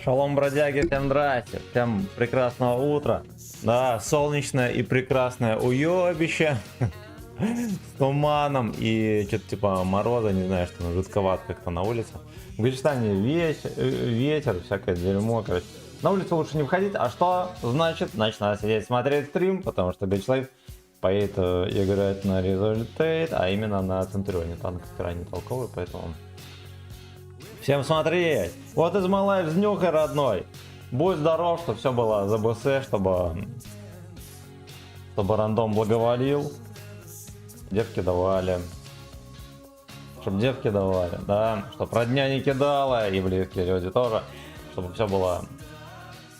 Шалом, бродяги, всем здрасте, всем прекрасного утра. Да, солнечное и прекрасное уебище с туманом и что-то типа мороза, не знаю, что жутковато как-то на улице. В Гречестане ветер, всякое дерьмо, короче. На улицу лучше не выходить, а что значит? Значит, надо сидеть смотреть стрим, потому что Бечлайф поедет играть на результат, а именно на Центурионе. Танк крайне толковый, поэтому... Всем смотреть! Вот из Малайв с нюхой, родной! Будь здоров, чтобы все было за БС, чтобы рандом благоволил. Девки давали. Чтобы девки давали, да. Чтоб родня не кидала, и близкие люди тоже. Чтобы все было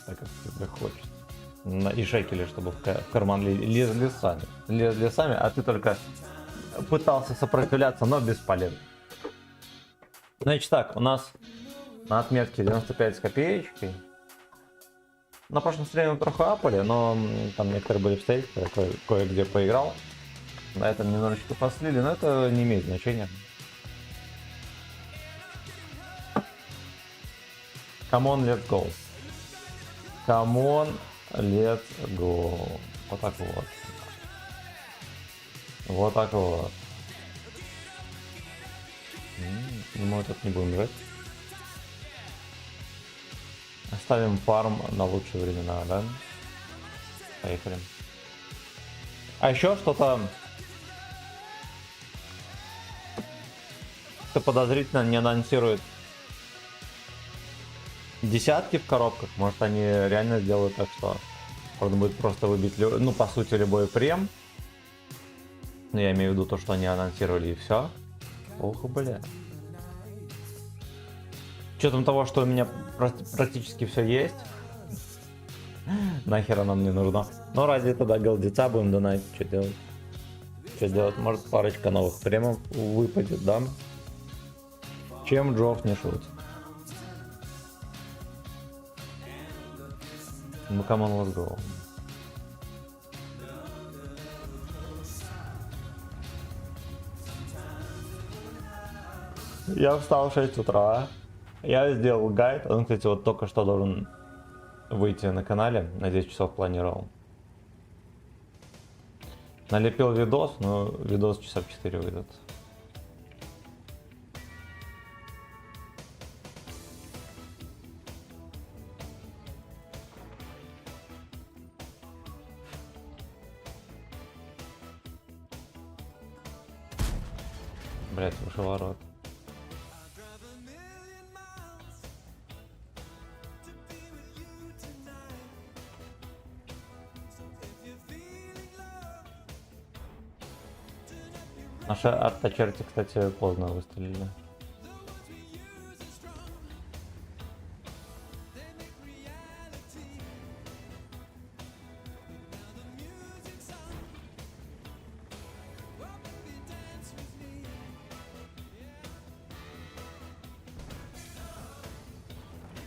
так, как тебе хочется. И шекели, чтобы в карман лезли сами. Лезли сами, а ты только пытался сопротивляться, но бесполезно. Значит так, у нас на отметке 95 с копеечкой. На прошлом стриме трохи апали, но там некоторые были обстоятельства, кое-где поиграл. На этом немножечко послили, но это не имеет значения. Come on, let's go. Come on, let's go. Вот так вот. Вот так вот. Мы тут не будем играть. Оставим фарм на лучшие времена, да? Поехали. А еще что-то подозрительно не анонсирует десятки в коробках. Может, они реально сделают так, что можно будет просто выбить, ну, по сути, любой прем. Но я имею в виду то, что они анонсировали, и все. Ох, бля. С учетом того, что у меня практически все есть, нахер оно мне нужно. Но ради тогда голдеца будем донатить, что делать? Что делать? Может, парочка новых премов выпадет, да? Чем Джофф не шутит. Ну, come on, let's go. Я встал в 6 утра. Я сделал гайд. Он, кстати, вот только что должен выйти на канале. На 10 часов планировал. Налепил видос, но видос часа в 4 выйдет. Блять, выше ворот. Наши артачерти, кстати, поздно выстрелили.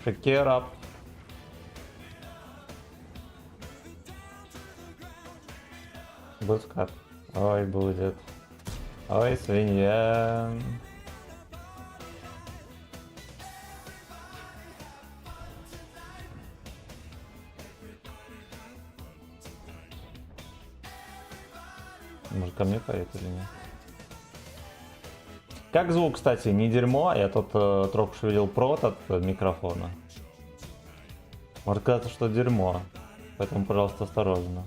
Шекера. Бускат. Ой, будет. Ой, свинья. Может, ко мне поедет или нет? Как звук, кстати, не дерьмо. Я тут трохи шевелил провод от микрофона. Может казаться, что дерьмо. Поэтому, пожалуйста, осторожно.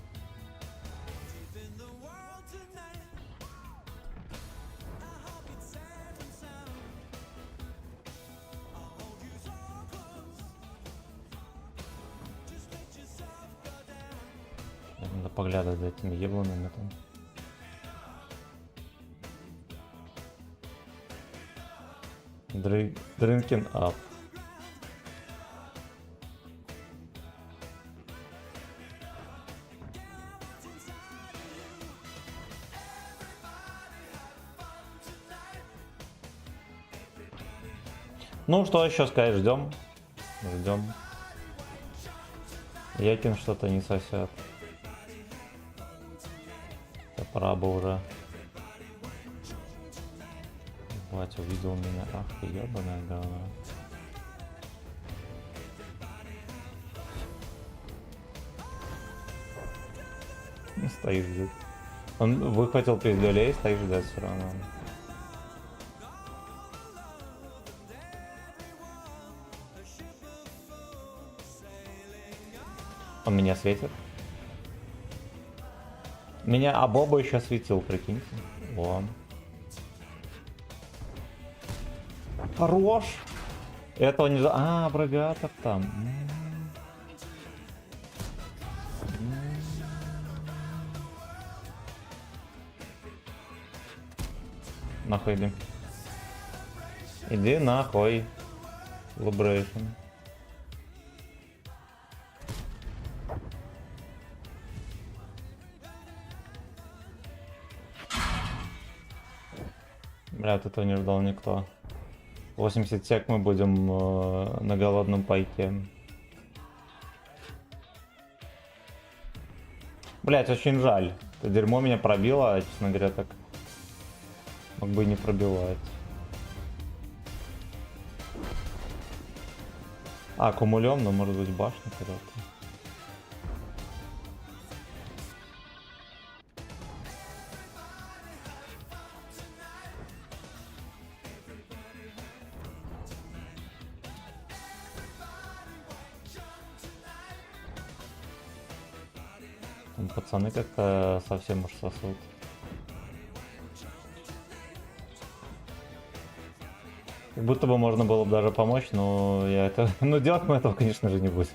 Надо поглядывать за этими ебланами там. Drinking up. Ну, что еще сказать, ждем. Ждем. Якин что-то не сосет. Пора бы уже. Батя увидел меня. Ах ты ебаная говно. Стоишь здесь. Он выхватил пиздюлей, стоишь ждать все равно. Он меня светит. Меня Абоба еще светил, прикиньте. О. Хорош. Этого не... А, Брагатов там. Нахуй иди. Иди нахуй. Liberation. Бля, от этого не ждал никто. 80 сек мы будем на голодном пайке. Блять, очень жаль. Это дерьмо меня пробило, а, честно говоря, так мог бы и не пробивать. А, кумулем, но может быть башня когда-то. Там пацаны как-то совсем уж сосут. Как будто бы можно было бы даже помочь, но я это... Ну, делать мы этого, конечно же, не будем.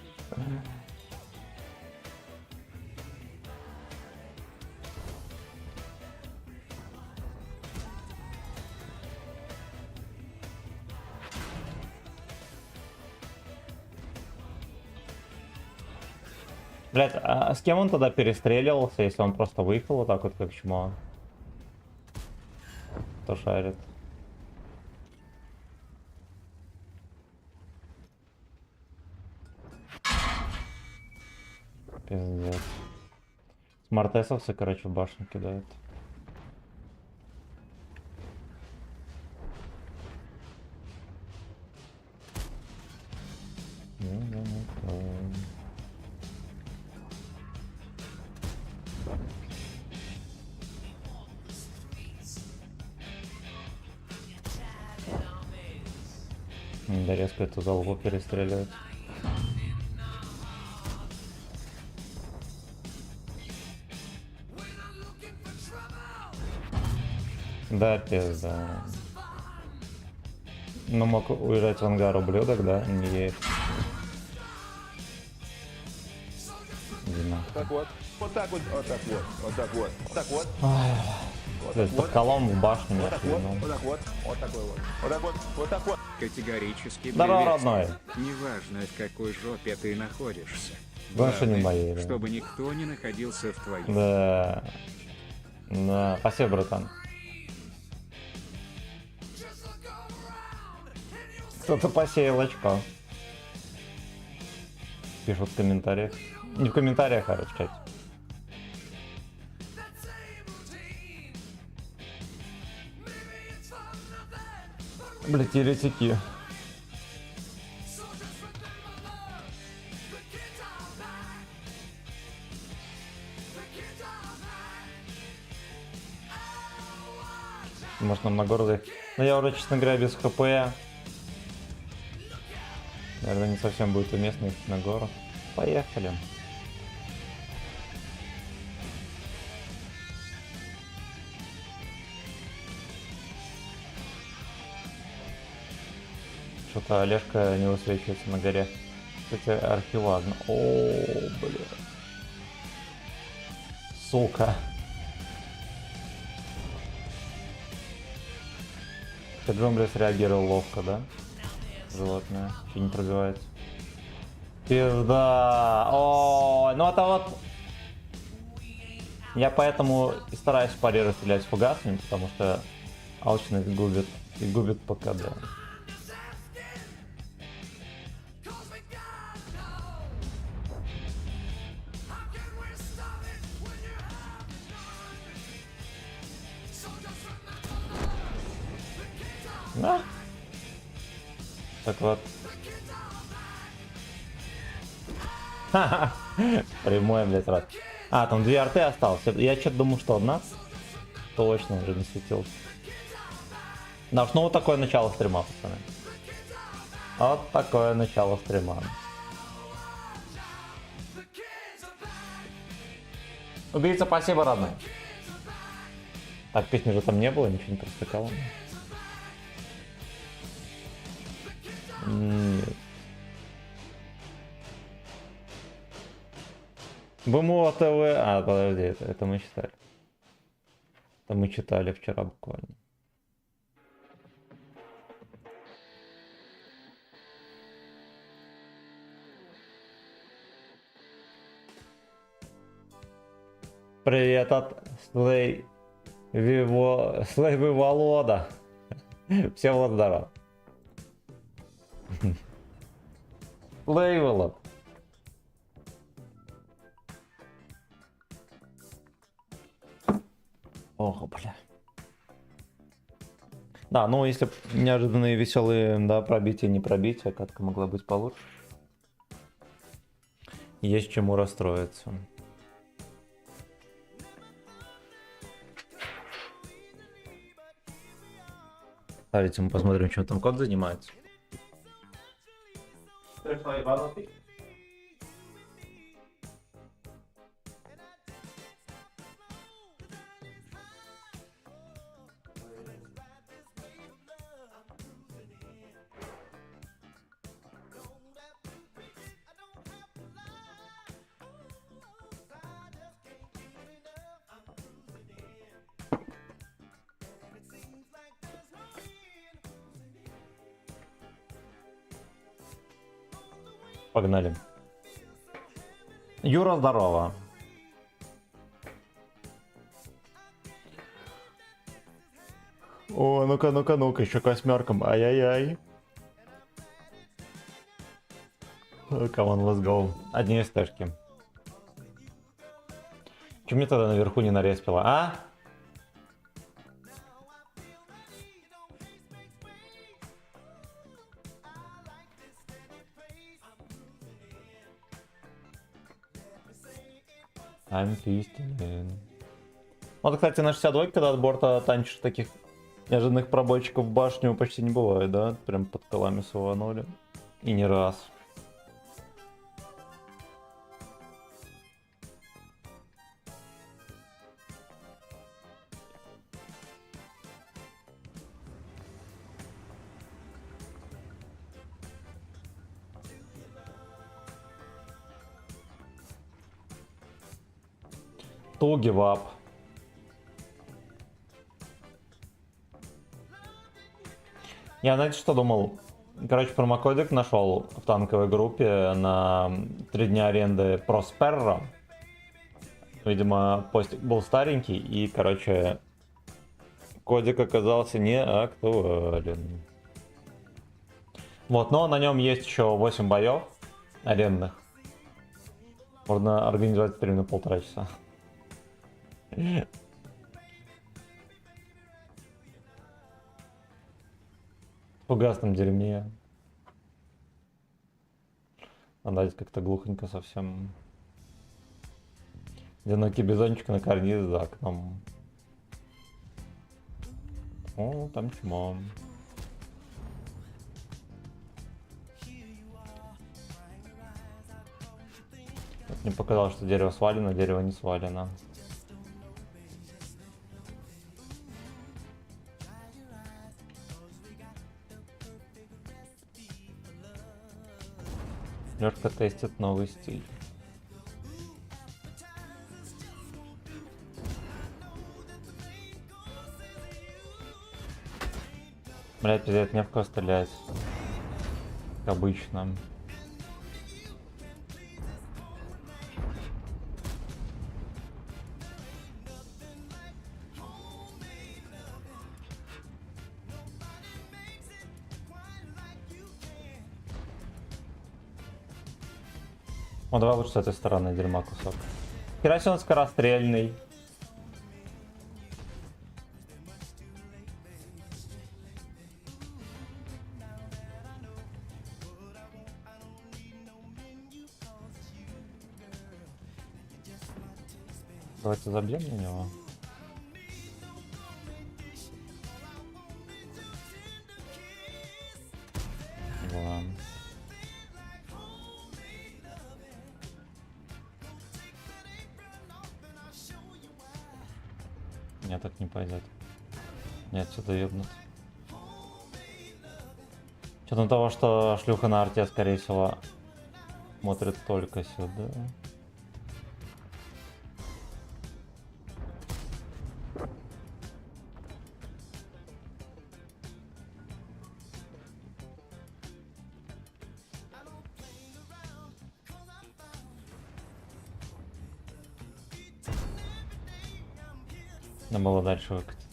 Блять, а с кем он тогда перестреливался, если он просто выехал вот так вот, как чмо? Кто шарит? Пиздец. Смартесовцы, короче, в башню кидают. Да, резко эту залупу перестреливать. Да, пизда. Ну, мог уезжать в ангар ублюдок, да? Не едет. Так вот, вот так вот, вот так вот, вот так вот, вот так вот. Под колом в башню. Вот так вот, вот так вот, вот такой вот, вот так вот, вот так вот. Категорически Здорово, родной. Неважно, в какой жопе ты находишься. Главное, не моей, да. Чтобы никто не находился в твоей. Да. Да. Спасибо, братан. Кто-то посеял очко. Пишут в комментариях. Не в комментариях, а в чате. Блять, еретики. Может нам на гору заехать? Но я уже, честно говоря, без хп. Наверное, не совсем будет уместно идти на гору. Поехали. Что-то Олежка не высвечивается на горе. Кстати, архиважно. О, бля. Сука. Джумбли среагировал ловко, да? Животное. Че не пробивается. Пизда. О, ну это вот... Я поэтому и стараюсь парировать, стрелять фугасами, потому что алчность губит. И губит ПКД. Да. Так вот. Прямой, блядь, рад. А, там 2 арты осталось. Я что-то думал, что одна. Точно уже не светился. Да, ну вот такое начало стрима, пацаны. Вот такое начало стрима. Убийца, спасибо, родной. Так, песни же там не было, ничего не простыкало. Нет. БМО ТВ. А, подожди, это мы читали. Это мы читали вчера буквально. Привет от Слейвы Волода. Всем вот здоров. Слейволод. Ох, бля. Да, ну если неожиданные веселые, да, пробития, не пробития, катка могла быть получше. Есть чему расстроиться. Давайте мы посмотрим, чем там кот занимается. Погнали. Юра, здорово. О, ну-ка, ну-ка, ну-ка, еще к 8. Ай-яй-яй. Come on, let's go. Одни стежки. Чем мне тогда наверху не нареспило, а? I'm feasting. Вот, кстати, на 62, когда от борта танчишь таких неожиданных пробойчиков в башню почти не бывает, да? Прям под колами суванули. И не раз. To give up. Я, знаете, что думал? Короче, промокодик нашел в танковой группе на 3 дня аренды Просперро. Видимо, постик был старенький, и, короче, кодик оказался не актуален. Вот, но на нем есть еще 8 боев арендных. Можно организовать стрим на 1,5 часа. В фугасном дерьме. Надо как-то глухонько совсем. Одинокий бизончик на карнизе за окном. О, там чмо. Мне показалось, что дерево свалено, дерево не свалено. Лёшка тестит новый стиль. Блять, пиздец, не в кого стрелять. Как обычно. Ну давай лучше с этой стороны дерьма кусок. Херасин скорострельный. Давайте забьем на него. Ладно. Нет, так не пойдет. Нет, отсюда ебнут. Что-то того, что шлюха на арте, скорее всего, смотрит только сюда. Надо было дальше выкатиться.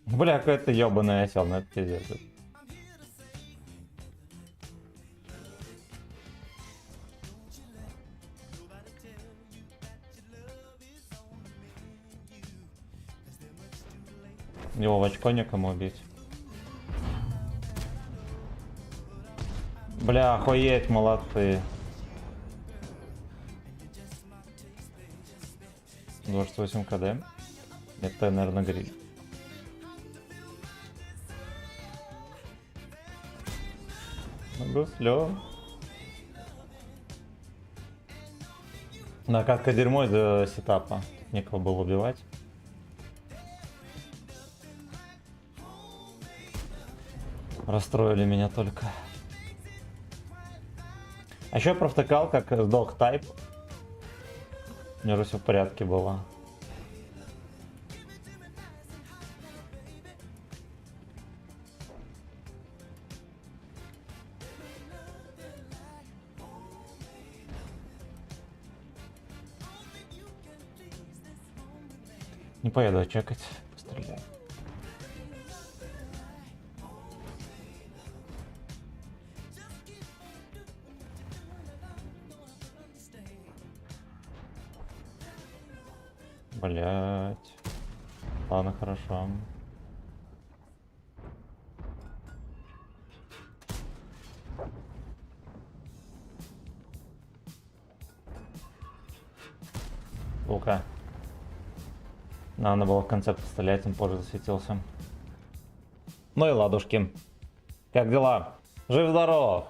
Бля, какой-то ебаный осел, ну это пиздец. Его в очко некому убить. Бля, охуеть, молодцы. 28 кд. Это, наверное, гриль. Гуслё. Накатка дерьмо из-за сетапа. Некого было убивать. Расстроили меня только. А еще я провтыкал, как сдох тайп. У меня уже все в порядке было. Не поеду чекать, постреляю. Блять. Ладно, хорошо. Лука. Надо было в конце пострелять, он позже засветился. Ну и ладушки. Как дела? Жив-здоров!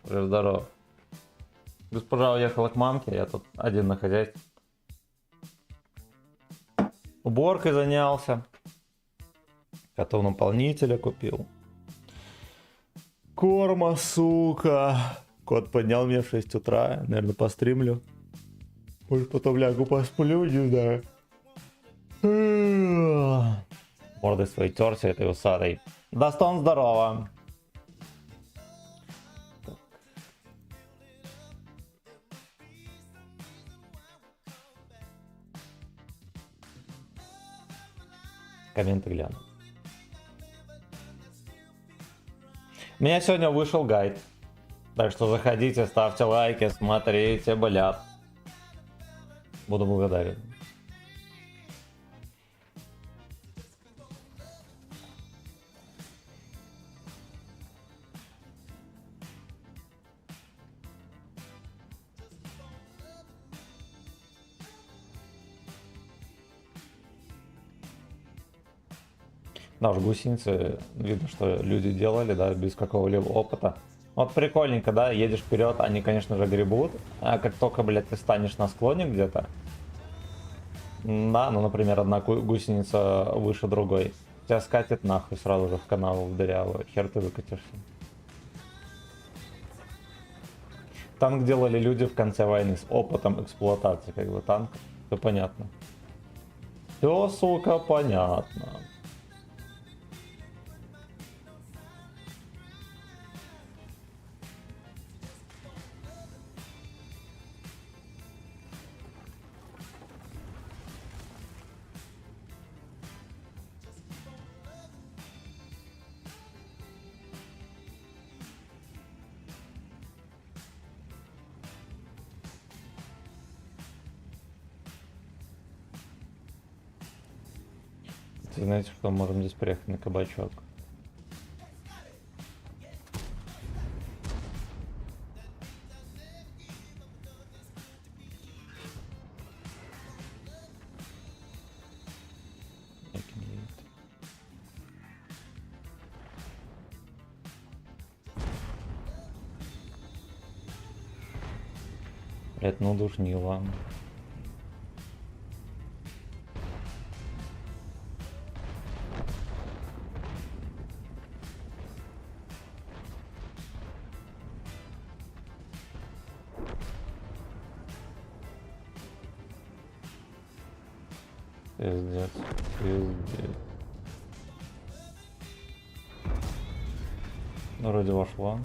Жив-здоров. Госпожа уехала к мамке, я тут один на хозяйстве. Уборкой занялся. Котов наполнителя купил. Корма, сука. Кот поднял меня в 6 утра. Наверное, постримлю. Может, потом лягу посплю, не знаю. Мордой своей терся этой усатой. Достон, здорово. Комменты гляну. У меня сегодня вышел гайд. Так что заходите, ставьте лайки, смотрите, блядь. Буду благодарен. Да, уж гусеницы, видно, что люди делали, да, без какого-либо опыта. Вот прикольненько, да, едешь вперед, они, конечно же, гребут, а как только, блядь, ты станешь на склоне где-то, да, ну, например, одна гусеница выше другой, тебя скатит нахуй сразу же в канаву, в дырявую, хер ты выкатишься. Танк делали люди в конце войны с опытом эксплуатации, как бы, танк, все понятно. Все, сука, понятно. Знаете, что можем здесь приехать на кабачок? Блять, ну душнило. Пиздец, пиздец. Ну, вроде вошла.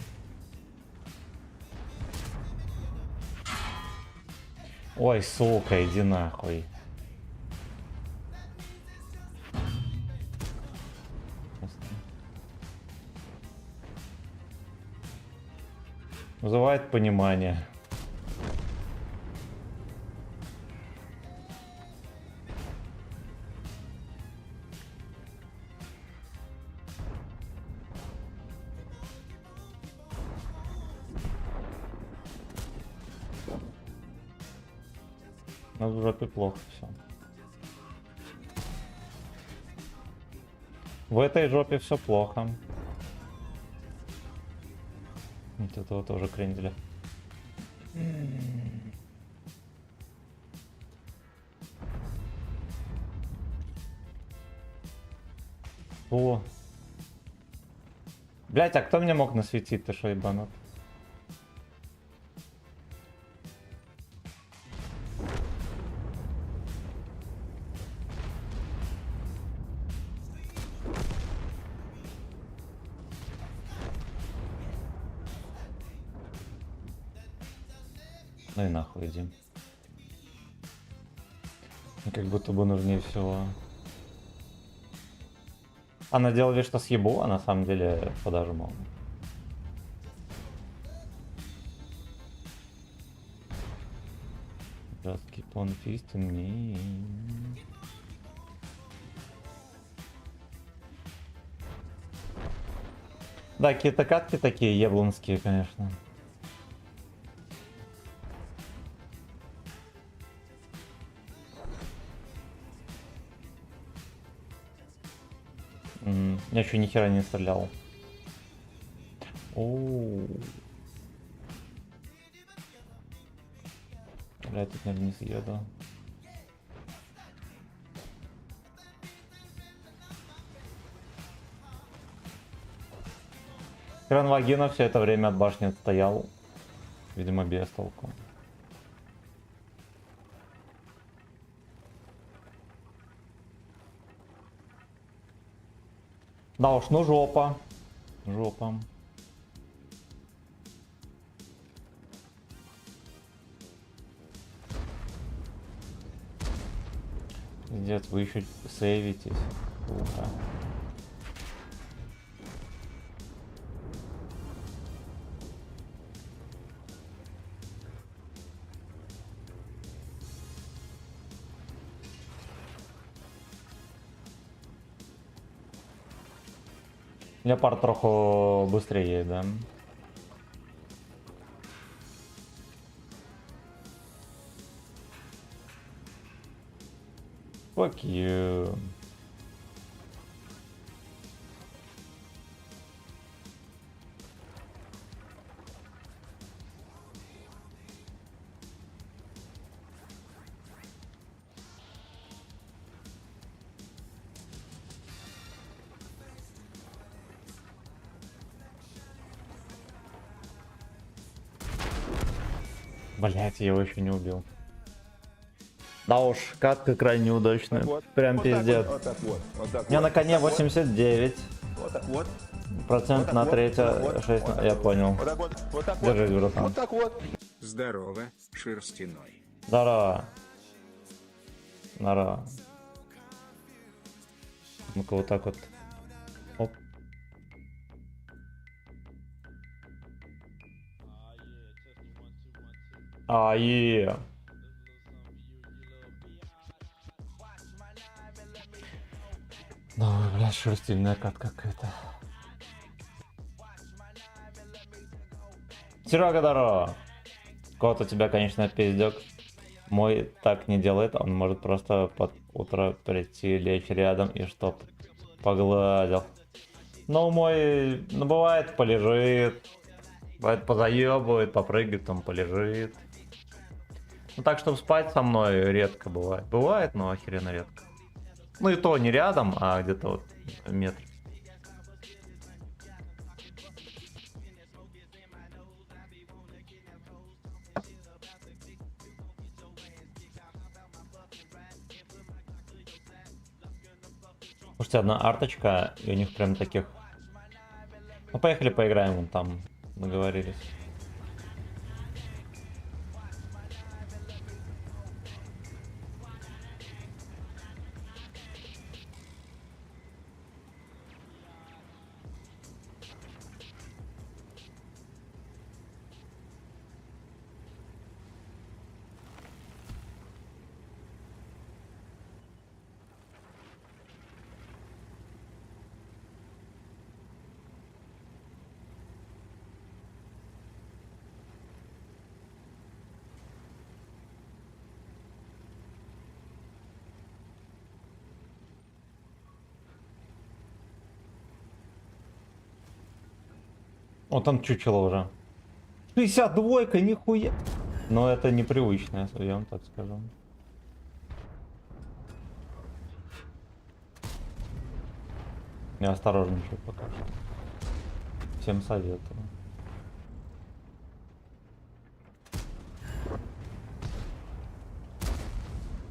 Ой, сука, иди нахуй. Вызывает понимание. У нас в жопе плохо все. В этой жопе все плохо. Вот этого тоже кренделя. О. Блять, а кто мне мог насветить? Ты шо, ебанут? Ну и нахуй иди. Как будто бы нужнее всего. Она делала вид, что съебу, а на самом деле подожму. Just keep on feasting me. Да, какие-то катки такие яблонские, конечно. Я еще ни хера не стрелял. Оу. Бля, я тут, наверное, не съеду. Кран вагина все это время от башни отстоял. Видимо, без толку. Да уж, ну жопа. Жопа. Пиздец, вы еще сейвитесь. Сука. Леопард троху быстрее, да? Fuck you. Блять, я его еще не убил. Да уж, катка крайне удачная. Так вот. Прям Вот так пиздец. вот, вот так вот, вот так У меня вот, на коне вот так 89. Вот так вот. Процент Вот так на вот, третье, вот так вот, 6 вот я так понял. Вот так вот, вот так вот. Держись, братан. Вот так вот. Здорово, шерстяной. Здорово. Здорово. Ну-ка вот так вот. Оп. Ае. Ну, блядь, шерстильная катка какая-то. Серега, здорово. Кот у тебя, конечно, пиздек. Мой так не делает, он может просто под утро прийти, лечь рядом и чтоб погладил. Ну, мой, ну, бывает, полежит. Бывает, позаебывает, попрыгает, там полежит. Ну так, чтобы спать со мной редко бывает. Бывает, но охеренно редко. Ну и то не рядом, а где-то вот метр. Слушайте, одна арточка, и у них прям таких... Ну поехали поиграем, вон там договорились. О, там чучело уже. 62-ка, нихуя. Но это непривычно, я вам так скажу. Я осторожничаю пока что. Всем советую.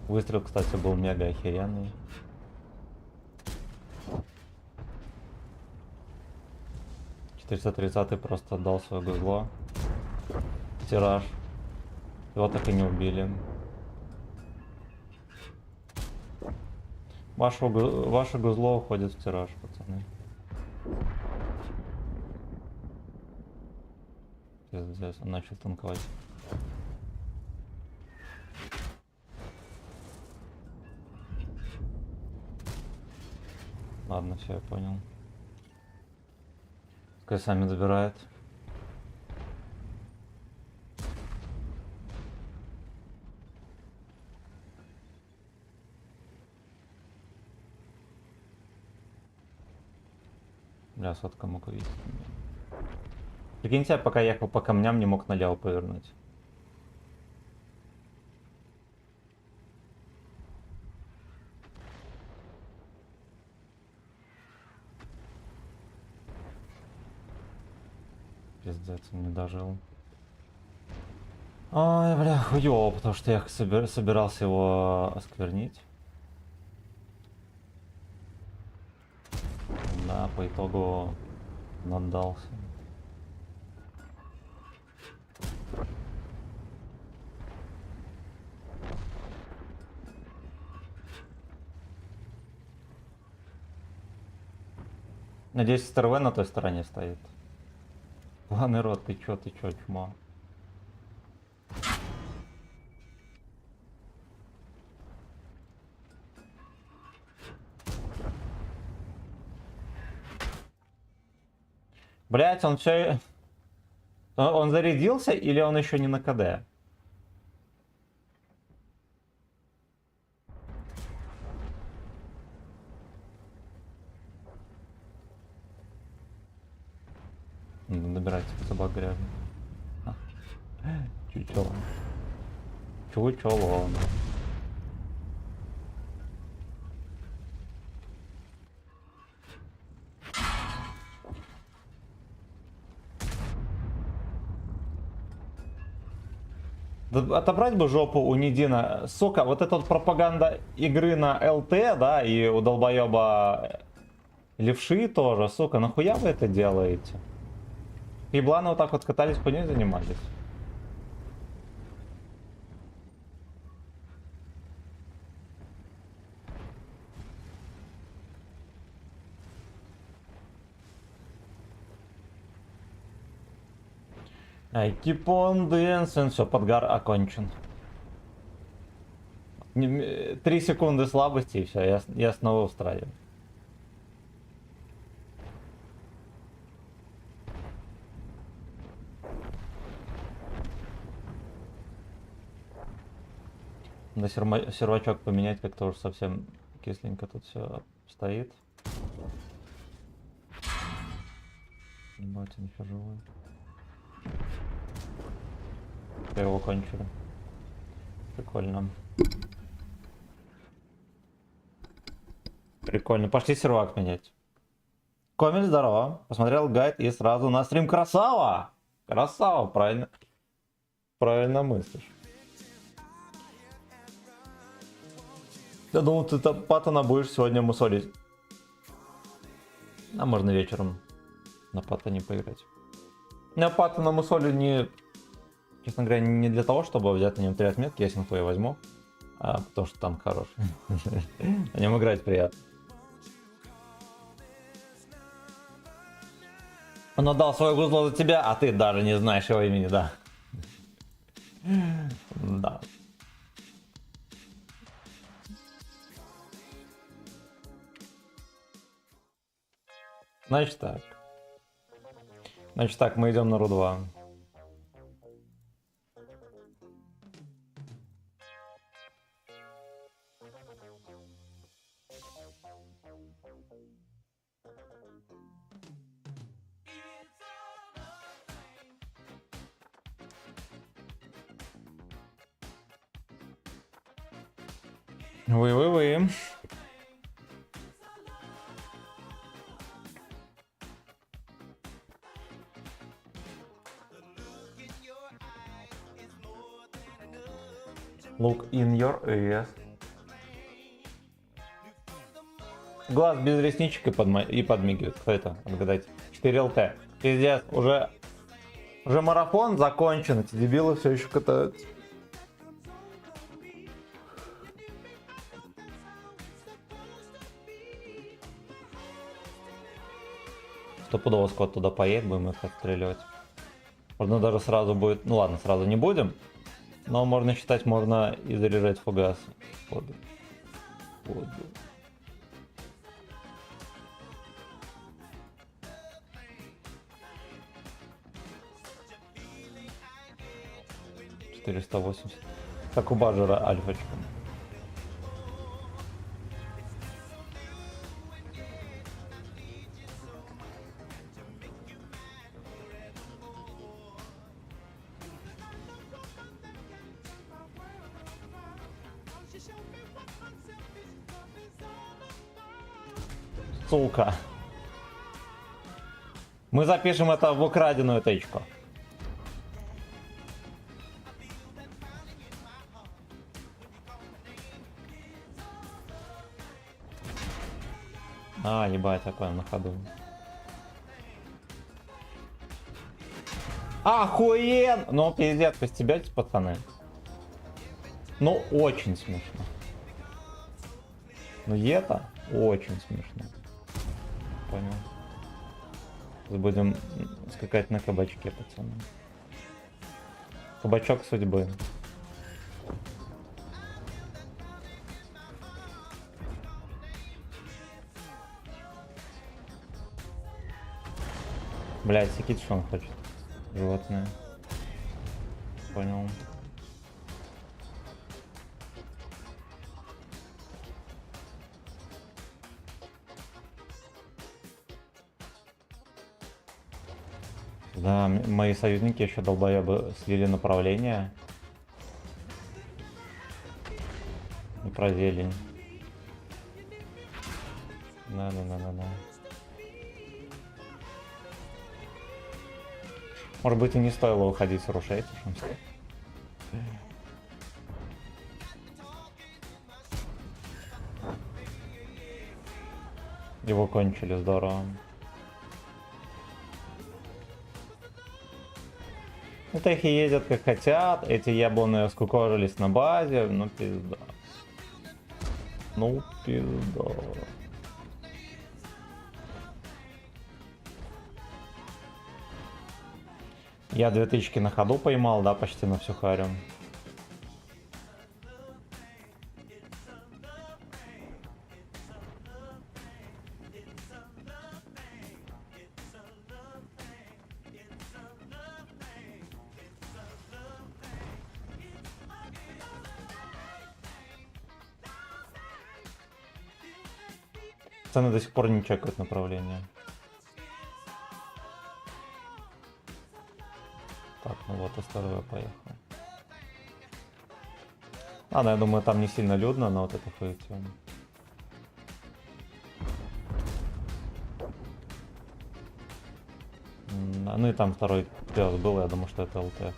Выстрел, кстати, был мега охеренный. «430-й просто отдал свое гузло. Тираж. Его так и не убили. Ваше гузло уходит в тираж, пацаны. Здесь он начал танковать. Ладно, все, я понял. Пускай сами забирает. Бля, сотка мог увидеть. Прикиньте, я пока ехал по камням, не мог налево повернуть. Пиздец, он не дожил. Ой, бля, хуёво, потому что я собирался его осквернить. Да, по итогу он отдался. Надеюсь, СТРВ на той стороне стоит. Ладно, рот, ты чё, чмо? Блять, он все... Он зарядился или он еще не на КД? Надо набирать собак грязных. Чучело. Чучело. Да отобрать бы жопу у Нидина. Сука, вот эта вот пропаганда игры на ЛТ, да, и у долбоеба левши тоже. Сука, нахуя вы это делаете? Ебланы вот так вот катались, по ней занимались. I keep on dancing. Все, подгар окончен. 3 секунды слабости и все, я снова устраиваю. Надо сервачок поменять, как-то уже совсем кисленько тут все стоит. Ебать, он еще живой. Его кончили. Прикольно. Прикольно. Пошли сервак менять. Комель, здорово. Посмотрел гайд и сразу на стрим. Красава! Красава, правильно. Правильно мыслишь. Я думал, ты Паттона будешь сегодня мусолить. А можно вечером на Паттоне поиграть. Я Паттона мусолю не... Честно говоря, не для того, чтобы взять на нем 3 отметки, я синху и возьму. А потому что там хороший. На нем играть приятно. Он отдал свое гузло за тебя, а ты даже не знаешь его имени, да. Да. Значит так. Значит так, мы идем на Ру-2. Вы. Look in your ears. Глаз без ресничек и подмигивает. Кто это? Отгадайте. 4 ЛТ. Пиздец, уже марафон закончен. Эти дебилы все еще катаются. Стопудово скот туда поедет, будем их отстреливать. Можно даже сразу будет... Ну ладно, сразу не будем. Но можно считать, можно и заряжать фугас. Воду. 480. Как у Баджера альфочка. Сука. Мы запишем это в украденную тычку. А, ебать, я понял, на ходу. Охуен! Ну, пиздец, постебетесь, пацаны. Ну, очень смешно. Ну, это очень смешно. Понял. Сейчас будем скакать на кабачке, пацаны. Кабачок судьбы. Блять, секит, что он хочет. Животное. Понял. Да, мои союзники еще долбоебы слили направление. И про зелень. Да. Может быть, и не стоило уходить с рушейцем. Его кончили, здорово. Это их и ездят как хотят, эти яблоны скукожились на базе, ну пизда. Ну пизда. Я 2000 на ходу поймал, да, почти на всю харю. Пацаны до сих пор не чекают направление. Так, ну вот СТРВ поехал. Ну, я думаю, там не сильно людно, но вот это хуетё. Ну и там второй пес был, я думаю, что это ЛТ.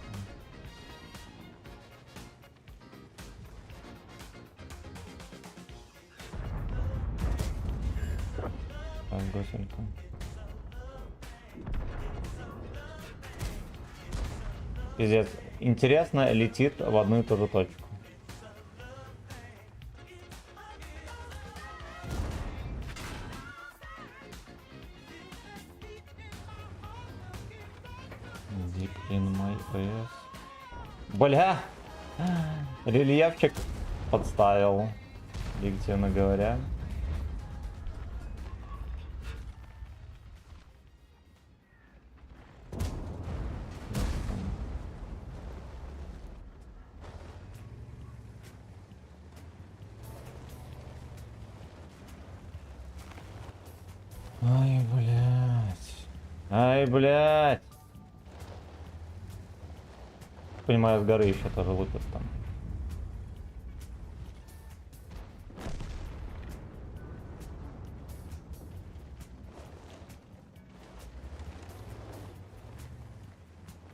Так, гуселька. Пиздец. Интересно, летит в одну и ту же точку. Deep in my ass. Бля! Рельефчик подставил, объективно говоря. Ай, блядь. Ай, блядь. Понимаю, с горы еще тоже выпад там.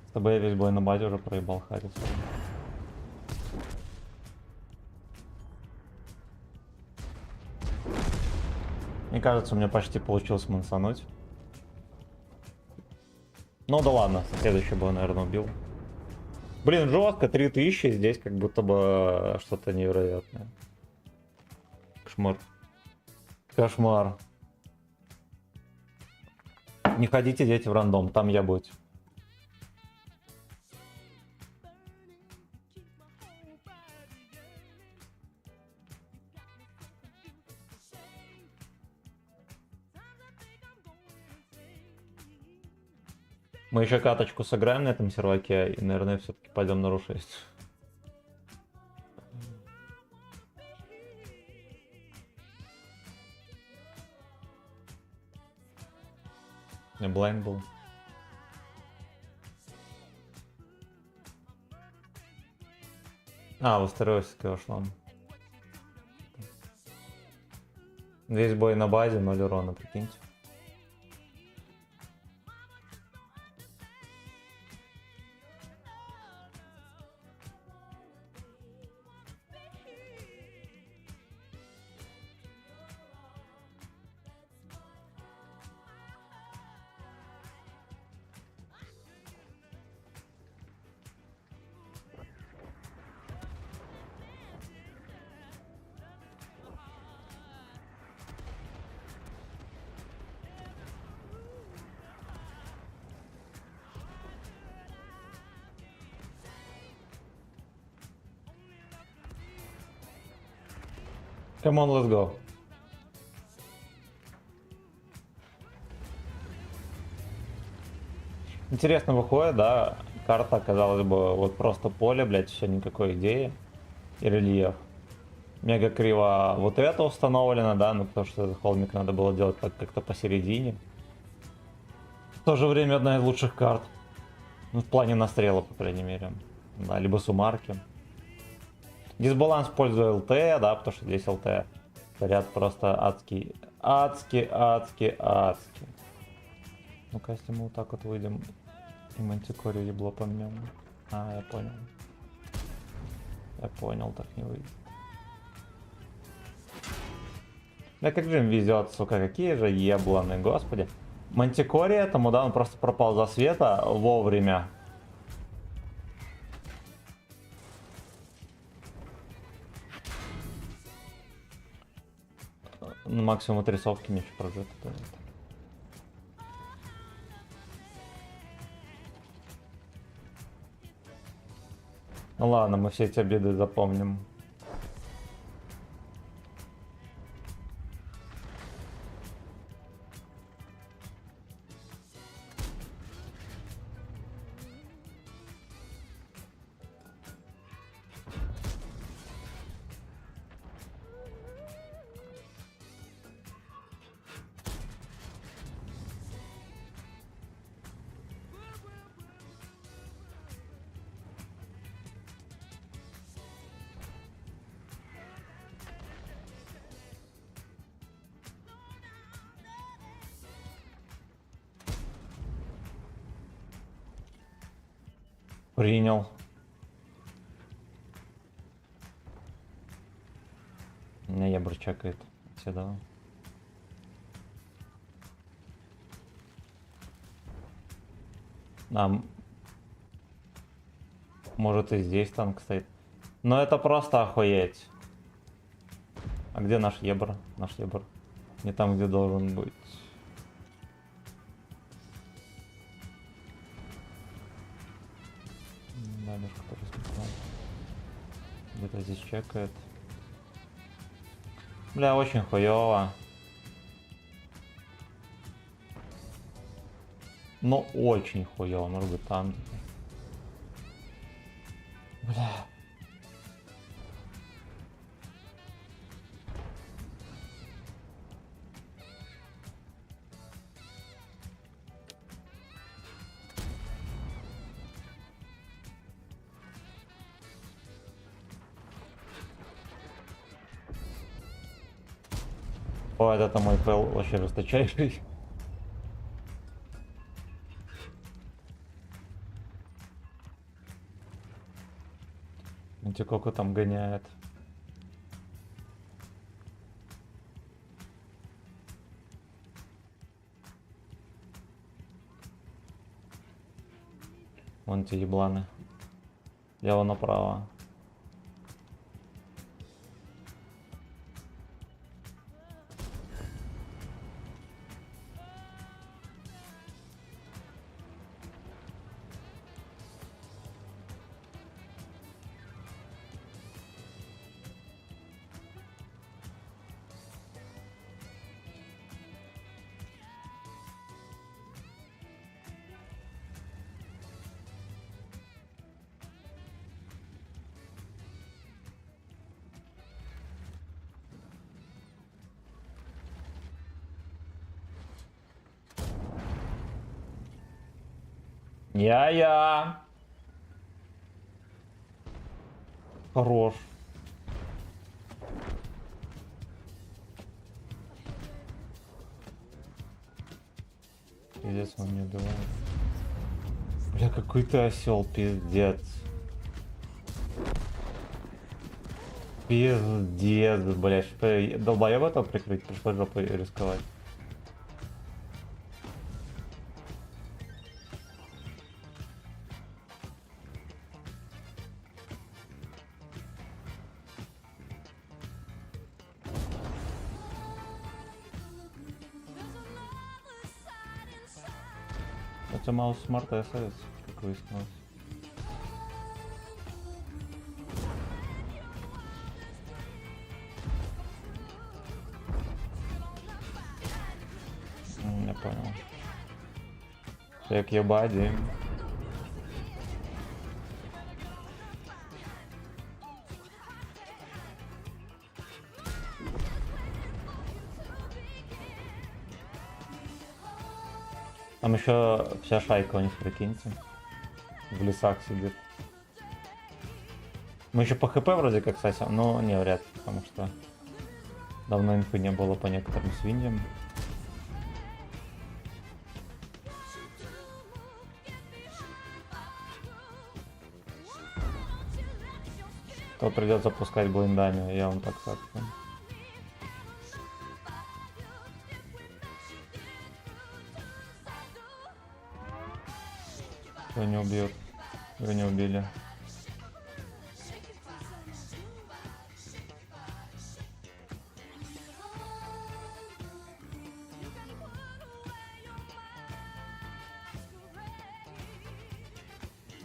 С тобой я весь бой на базе уже проебал Харрис. Мне кажется, у меня почти получилось мансануть. Ну да ладно, следующий бой, наверное, убил. Блин, жестко, 3000, здесь как будто бы что-то невероятное. Кошмар. Кошмар. Не ходите, дети, в рандом, там я будь. Мы еще каточку сыграем на этом серваке, и, наверное, все-таки пойдем на Ру-6. У меня блайнд был. А, в астероидке вошла. Весь бой на базе, 0 урона, прикиньте. Come on, let's go. Интересно выходит, да, карта, казалось бы, вот просто поле, блядь, все никакой идеи и рельеф. Мега криво вот это установлено, да, ну потому что этот холмик надо было делать так как-то посередине. В то же время одна из лучших карт. Ну, в плане настрела, по крайней мере. Да, либо сумарки. Дисбаланс пользуя ЛТ, да, потому что здесь ЛТ горят просто адский. Адский. Ну-ка, если мы вот так вот выйдем и мантикорию ебло помнем. А, я понял. Я понял, так не выйдет. Да как же им везет, сука, какие же ебланы, господи. Мантикори этому, да, он просто пропал за света вовремя. Ну, максимум отрисовки мне еще прожит. Ну ладно, мы все эти обиды запомним. Принял. Меня ебр чекает. Сюда. Может и здесь танк стоит. Но это просто охуеть. А где наш ебр? Наш ебр. Не там, где должен быть. Да, лишь который смотрел. Где-то здесь чекает. Бля, очень хуёво. Но очень хуёво, может быть там где-то. Бля. О, это мой пэл вообще жесточайший. Антикоку там гоняет. Вон те ебланы. Лево направо. Я. Хорош. Пиздец, он не убивает. Бля, какой ты осел, пиздец. Пиздец, бля, что долбоёб этого прикрыть, пришлось жопой рисковать. Это маус смарта СС, как выяснилось. Я понял. Як ебади. Там еще вся шайка у них, прикиньте. В лесах сидит. Мы еще по хп вроде как сосем, но не вряд ли, потому что давно инфы не было по некоторым свиньям. То придется пускать блиндами, я вам так сообщу. Его не убьют. Его не убили.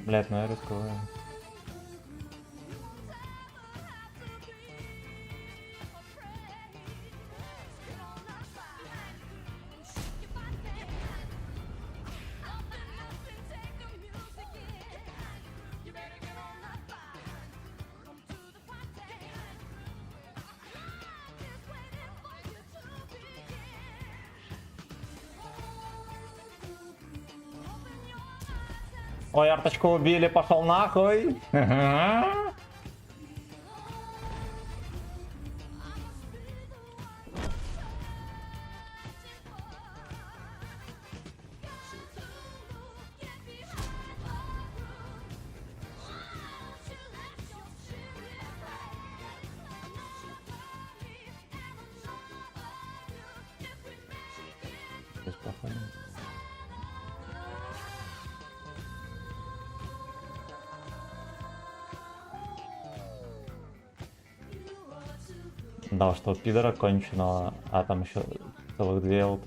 Блять, ну я рискую. Ой, арточку убили, пошел нахуй. походу. Да, что пидора конченого, а там еще целых 2 ЛТ.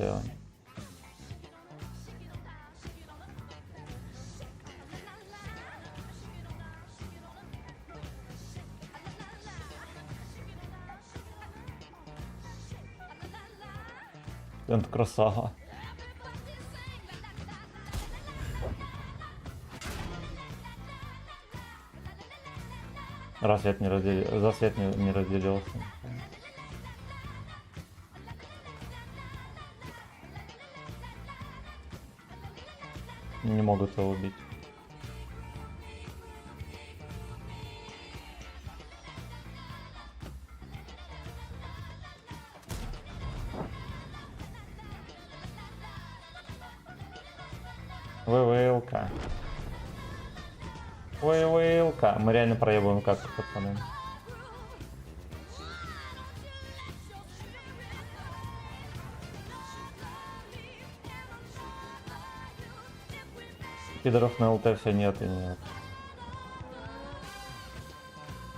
Это красава. Рассвет не разделил, засвет не разделился. Не могут его убить. ВВЛК. ВВЛК. Мы реально проебываем как пацаны. Пидоров на ЛТ все нет и нет.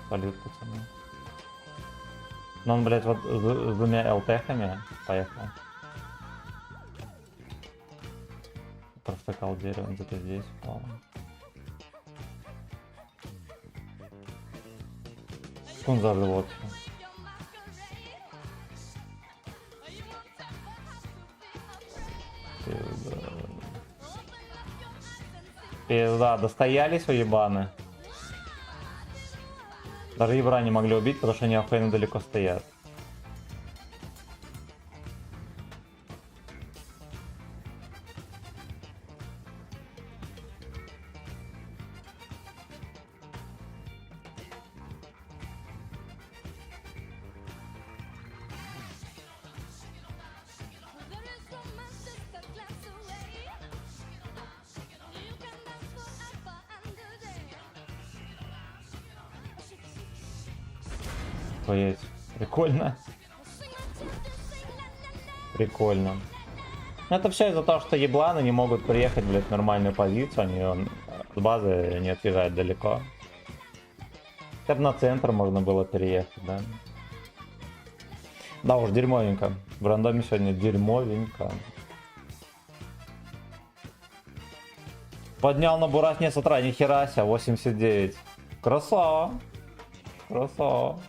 Полют, пацаны. Но он, блядь, вот с 2 ЛТхами поехал. Провтыкал дерево, он где-то здесь упал. Он зажил вообще. Пизда, достоялись уебаны. Даже ебра не могли убить, потому что они охуенно далеко стоят. Есть. Прикольно. Прикольно. Ну, это все из-за того, что ебланы не могут приехать, блядь, в нормальную позицию, они с базы не отъезжают далеко. Хотя бы на центр можно было переехать, да. Да уж, дерьмовенько. В рандоме сегодня дерьмовенько. Поднял на бурасне с утра, нихера себе, 89. Красава. Красава.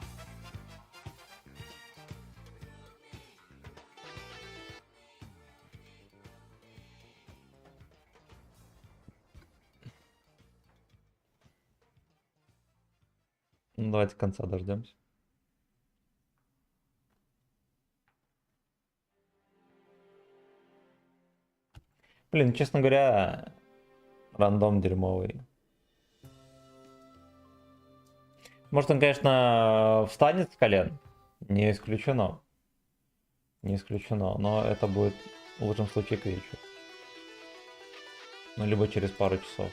Ну, давайте конца дождемся. Блин, честно говоря, рандом дерьмовый. Может, он, конечно, встанет с колен? Не исключено. Не исключено, но это будет в лучшем случае к вечеру. Ну, либо через пару часов.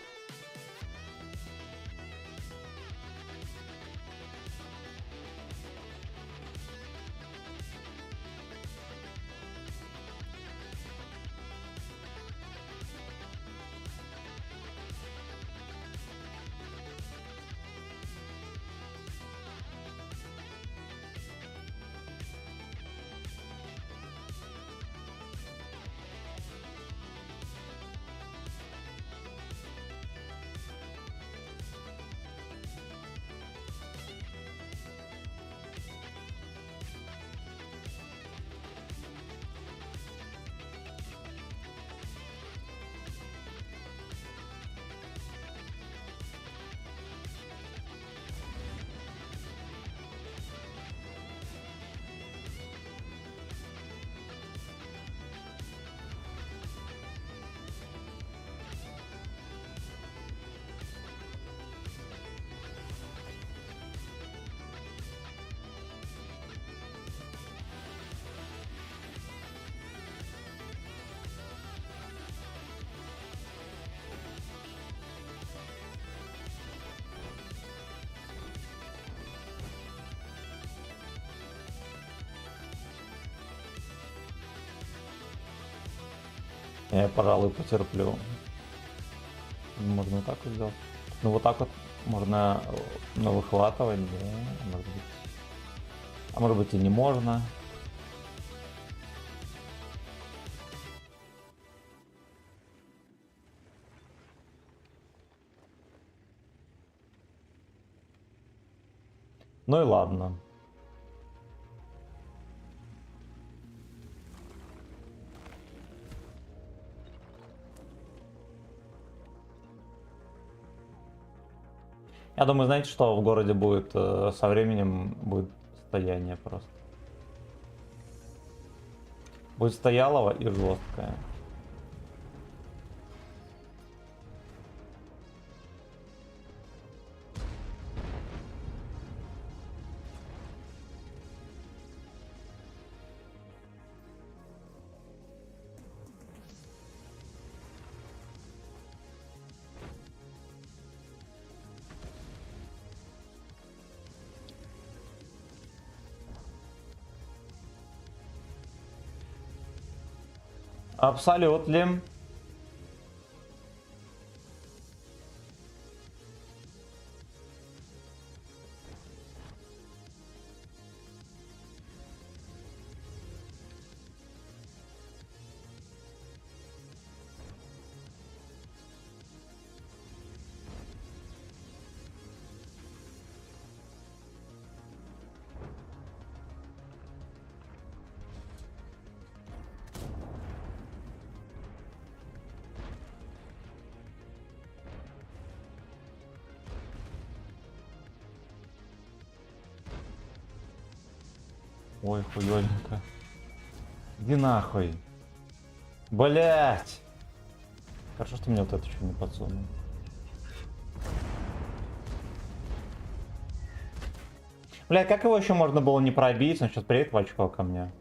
Я, пожалуй, потерплю. Можно вот так вот сделать. Ну вот так вот можно выхватывать, да, может быть. А может быть и не можно. Ну и ладно. Я думаю, знаете, что в городе будет со временем будет стояние просто. Будет стоялово и жесткое. Абсолютно. Ой, хуёненько. Иди нахуй. Блять. Хорошо, что мне вот это еще не подсунул. Бля, как его еще можно было не пробить? Он сейчас приедет в очко ко мне.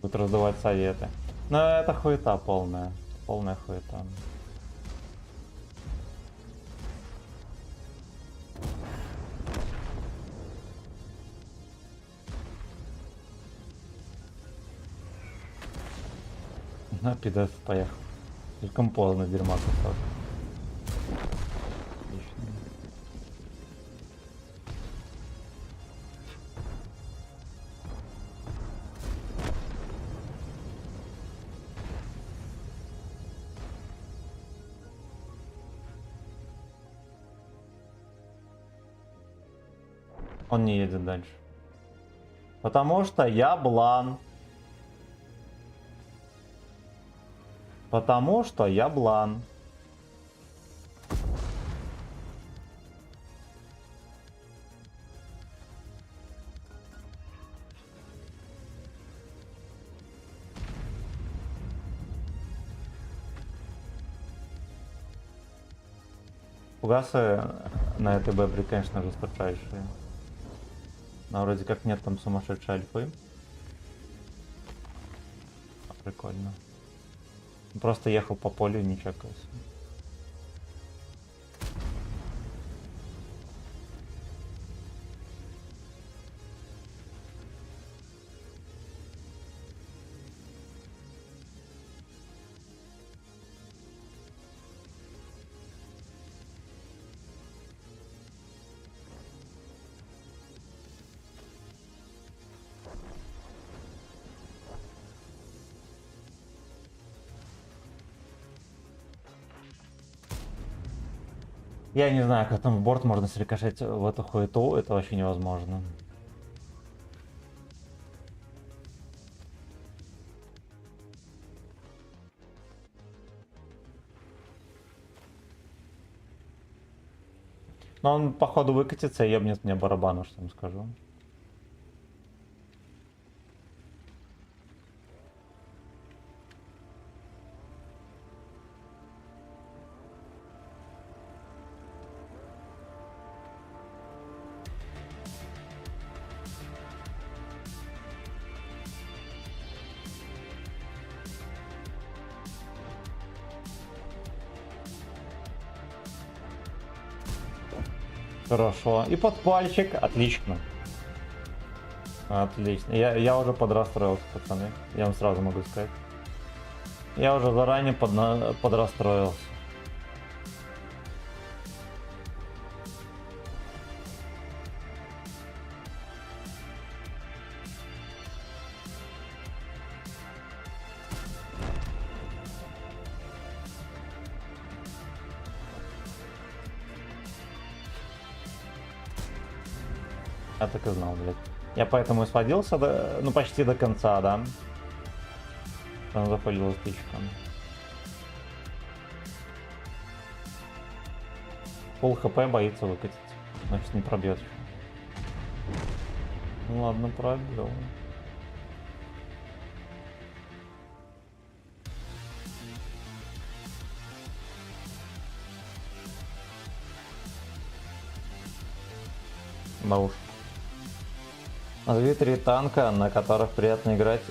Будет раздавать советы. Но это хуета полная. Полная хуета. На, пидас, поехал. Слишком поздно, дерьма кусок. Отлично. Он не едет дальше. Потому что я блан. Потому что я блан. Фугасы на этой бэбре, конечно, жесточайшие. Но вроде как нет там сумасшедшей альфы. Прикольно. Просто ехал по полю и не чекался. Я не знаю, как там в борт можно срикошеть в эту хуету, это вообще невозможно. Но он, походу, выкатится и ебнет мне барабану, что я вам скажу. Хорошо. И подпальчик. Отлично. Отлично. Я уже подрастроился, пацаны. Я вам сразу могу сказать. Я уже заранее подрастроился. Я так и знал, блядь. Я поэтому и сводился ну почти до конца, да. Там запалилась тычка. Пол хп боится выкатить. Значит, не пробьет еще. Ну ладно, пробил. Да уж. Назови 3 танка, на которых приятно играть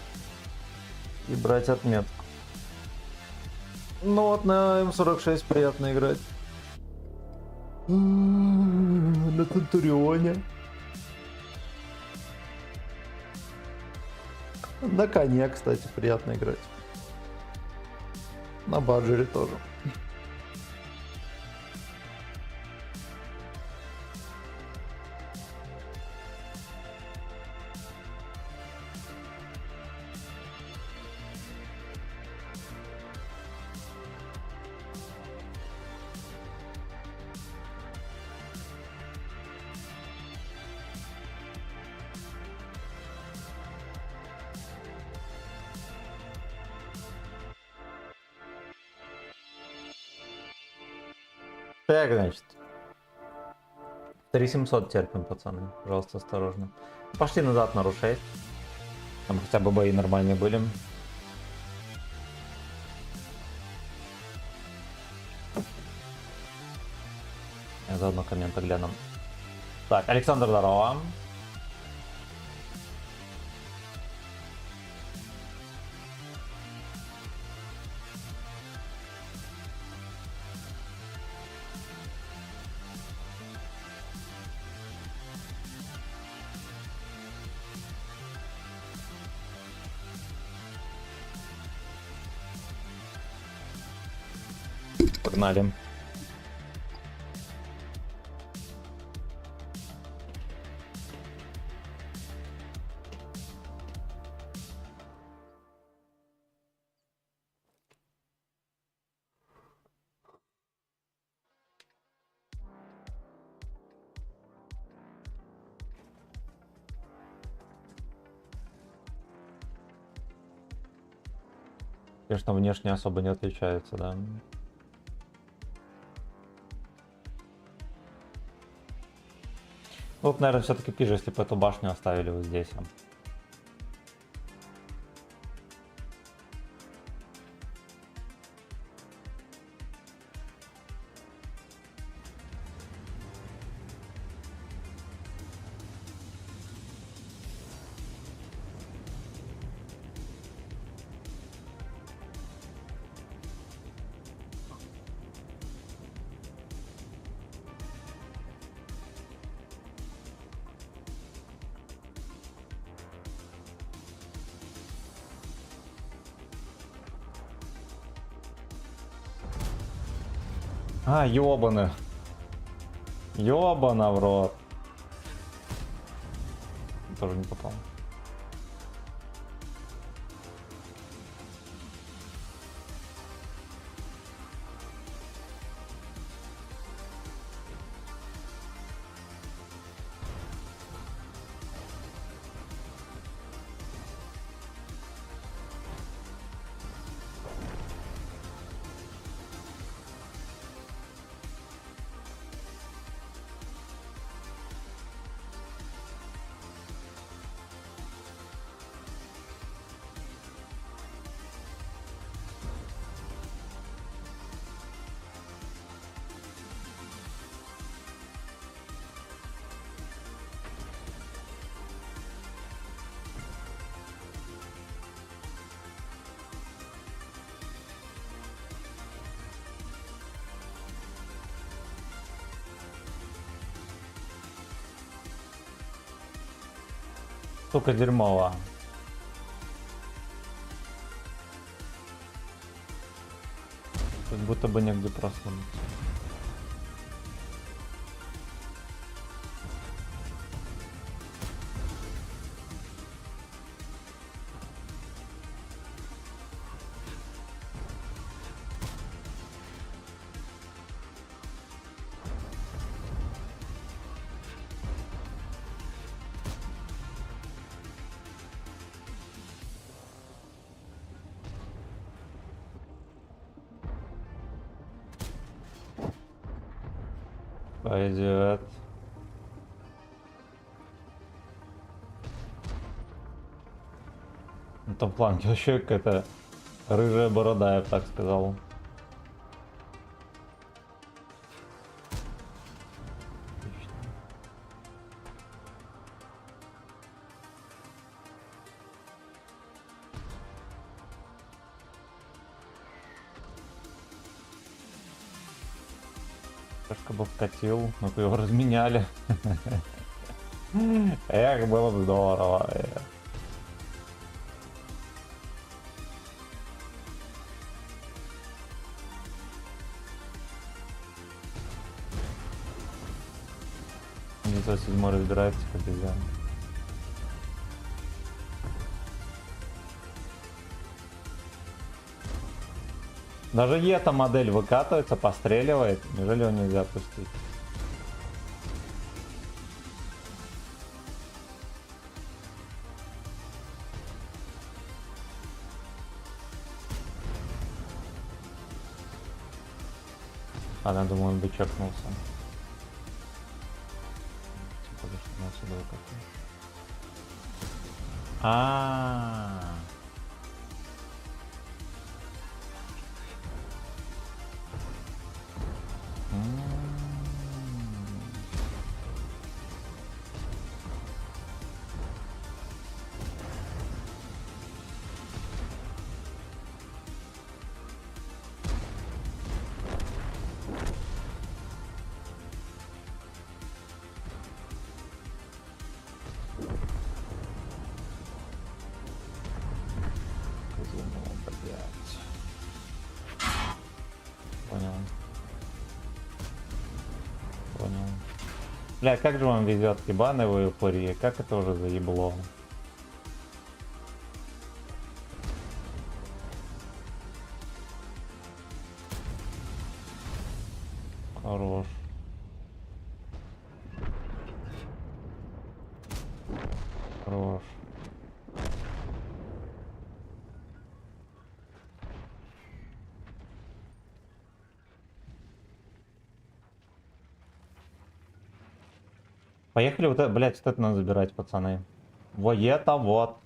и брать отметку. Ну вот на М46 приятно играть. На Центурионе. На коне, кстати, приятно играть. На Баджере тоже. Так, значит. 3700 терпим, пацаны. Пожалуйста, осторожно. Пошли назад на Ру-6. Там хотя бы бои нормальные были. Я заодно комменты гляну. Так, Александр, здорово. Погнали. Конечно, внешне особо не отличается, да. Ну, вот, наверное, все-таки пизже, если бы эту башню оставили вот здесь. А, ёбаны. Ёбана в рот. Тоже не попал. Штука дерьмовая. Как будто бы негде просунуться. Пойдет. На том фланге вообще какая-то рыжая борода, я бы так сказал. Немножко бы вкатил, мы бы его разменяли. Эх, было бы здорово. Не седьмой разбирается, как обезьяна. Даже эта модель выкатывается, постреливает. Неужели его нельзя пустить? Ладно, думаю, он бы чекнулся. Типа, что он отсюда выкатывает. Понял. Бля, как же вам везет, ебаные вы упыри, как это уже заебло. Хорош. Хорош. Поехали, вот это, блядь, вот это надо забирать, пацаны. Вот это вот.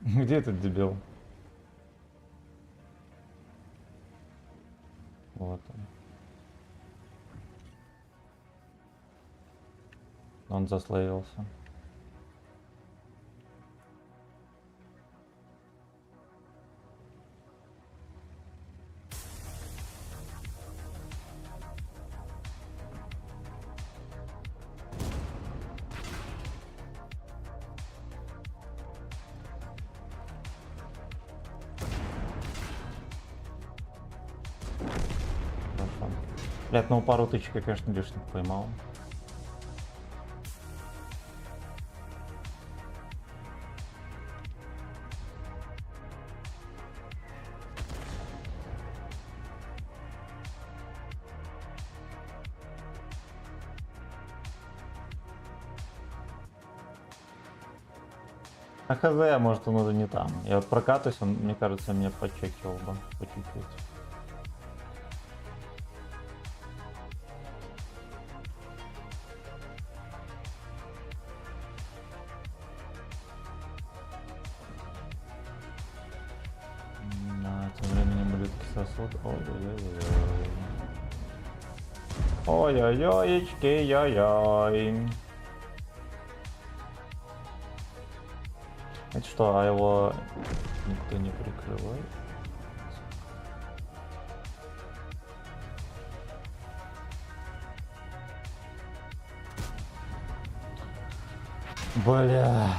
Где этот дебил? Вот он заслоился. Блядь, ну пару тычек я, конечно, лишних поймал. А хз, может он уже не там. Я вот прокатываюсь, он, мне кажется, меня почекил бы по чуть-чуть. Тем временем ублюдки сосут. Ой-ой-ойечки, яй-яй. Это что, а его никто не прикрывает? Бля.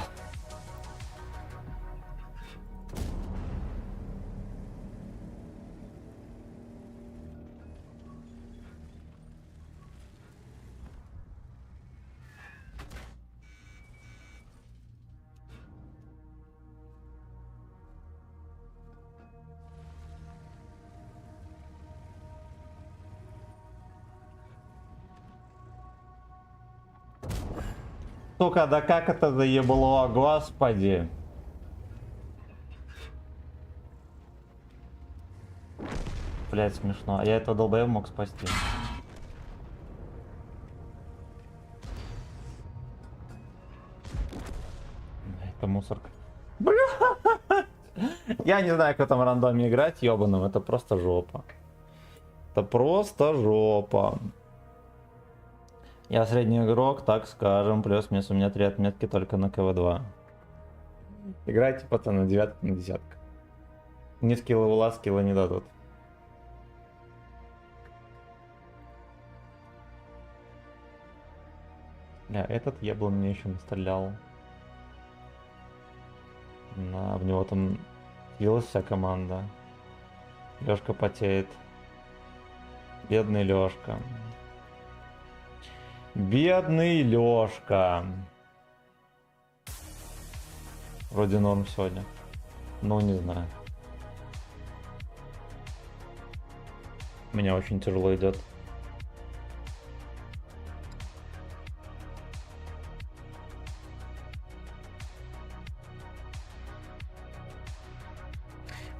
Сука, да как это заебло, господи. Блять, смешно. А я этого долбоева мог спасти. Это мусорка. Бля! Я не знаю, как в этом рандоме играть, ёбаным. Это просто жопа. Это просто жопа. Я средний игрок, так скажем. Плюс-минус у меня 3 отметки только на КВ2. Играйте, пацаны, 9 на 10. Ни скилла ула, скилла не дадут. Бля, этот еблан мне еще настрелял. В него там слилась вся команда. Лёшка потеет. Бедный Лёшка. Бедный Лёшка. Вроде норм сегодня. Ну, не знаю. Меня очень тяжело идет.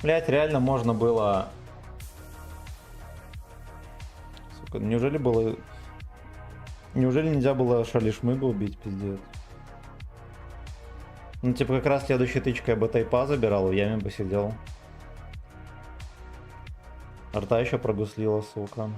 Блять, реально можно было... Сука, неужели было... Неужели нельзя было шалишмыга убить, пиздец? Ну, типа, как раз следующей тычкой я бы тайпа забирал, в яме бы сидел. Арта еще прогуслила, сука.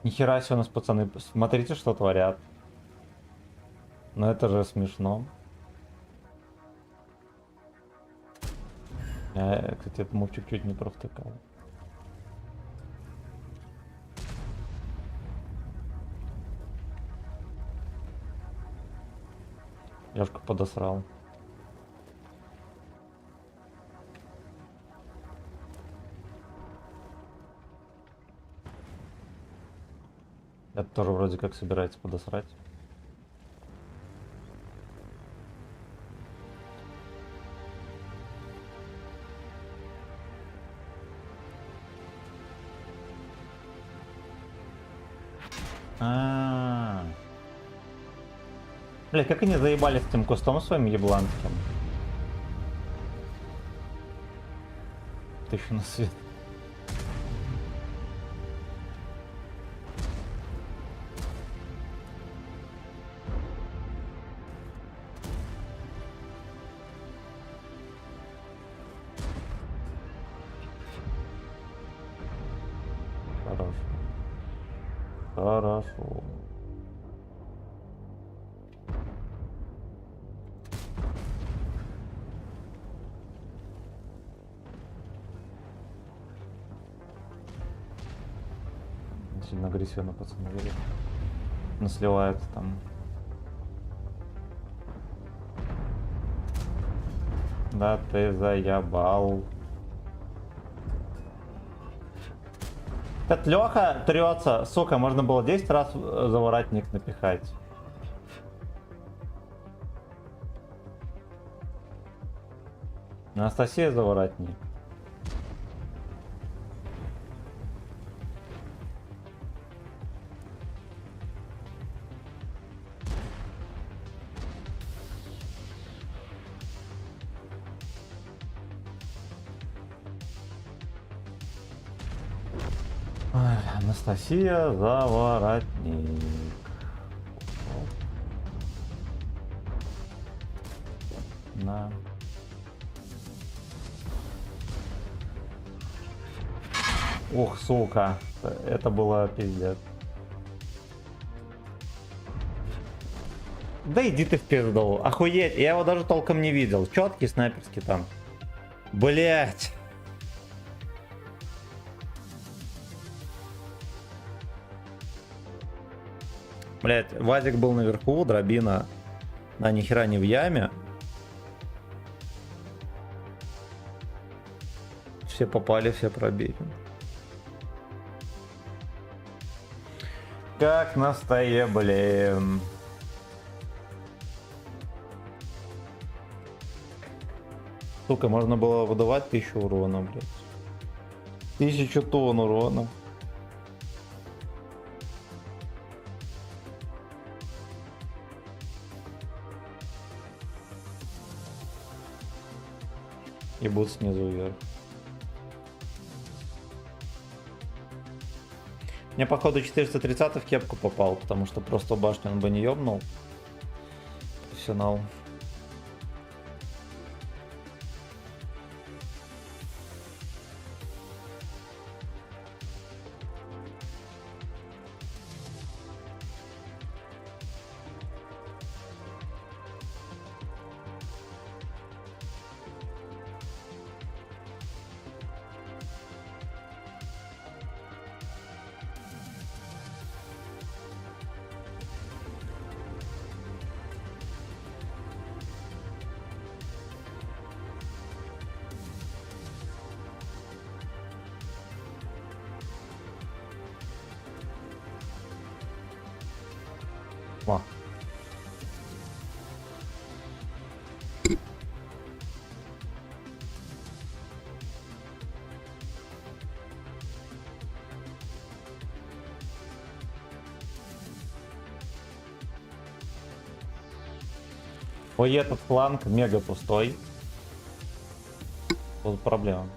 Нихера себе у нас, пацаны, смотрите, что творят. Ну это же смешно. Я, кстати, этот мувчик чуть не провтыкал. Лёшка подосрал. Это тоже вроде как собирается подосрать. Бля, как они заебали с этим кустом своим ебланским. Ты еще на свет. Хорошо. Хорошо. Сильно агрессивно пацаны верят. Насливаются там. Да ты заебал. Этот Леха трется. Сука, можно было 10 раз заворотник напихать. Анастасия заворотник. Ой, Анастасия заворотник. На. Ух, сука. Это было пиздец. Да иди ты в пизду. Охуеть. Я его даже толком не видел. Четкий снайперский там. Блять. Блять, Вазик был наверху, дробина. На нихера не в яме. Все попали, все пробили. Как на стае, блин. Сука, можно было выдавать 1000 урона, блядь. 1000 тонн урона. И будут снизу вверх. Мне походу 430 в кепку попал, потому что просто башню он бы не ёбнул. Профессионал. О. Ой, этот фланг мега пустой. Тут проблема.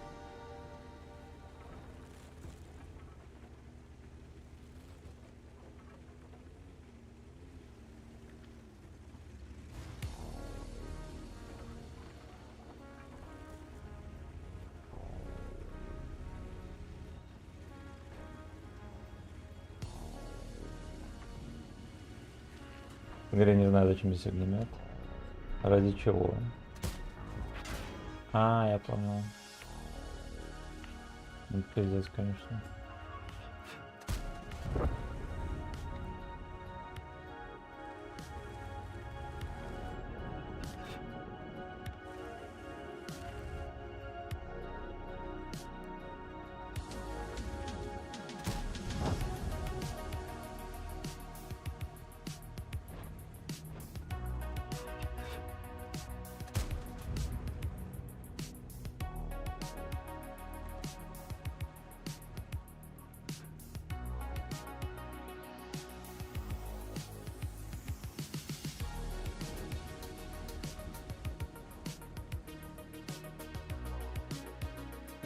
Я не знаю, зачем здесь огнемет. Ради чего? А, я понял. Ну, пиздец, конечно.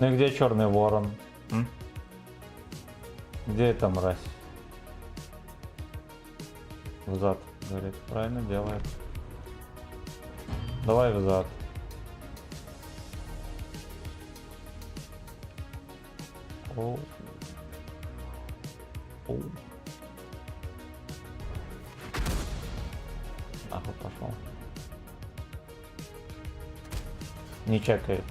Ну и где черный ворон? М? Где эта мразь? Взад, говорит. Правильно делает. Давай взад. Оу. Оу. Нахуй пошел. Не чекается.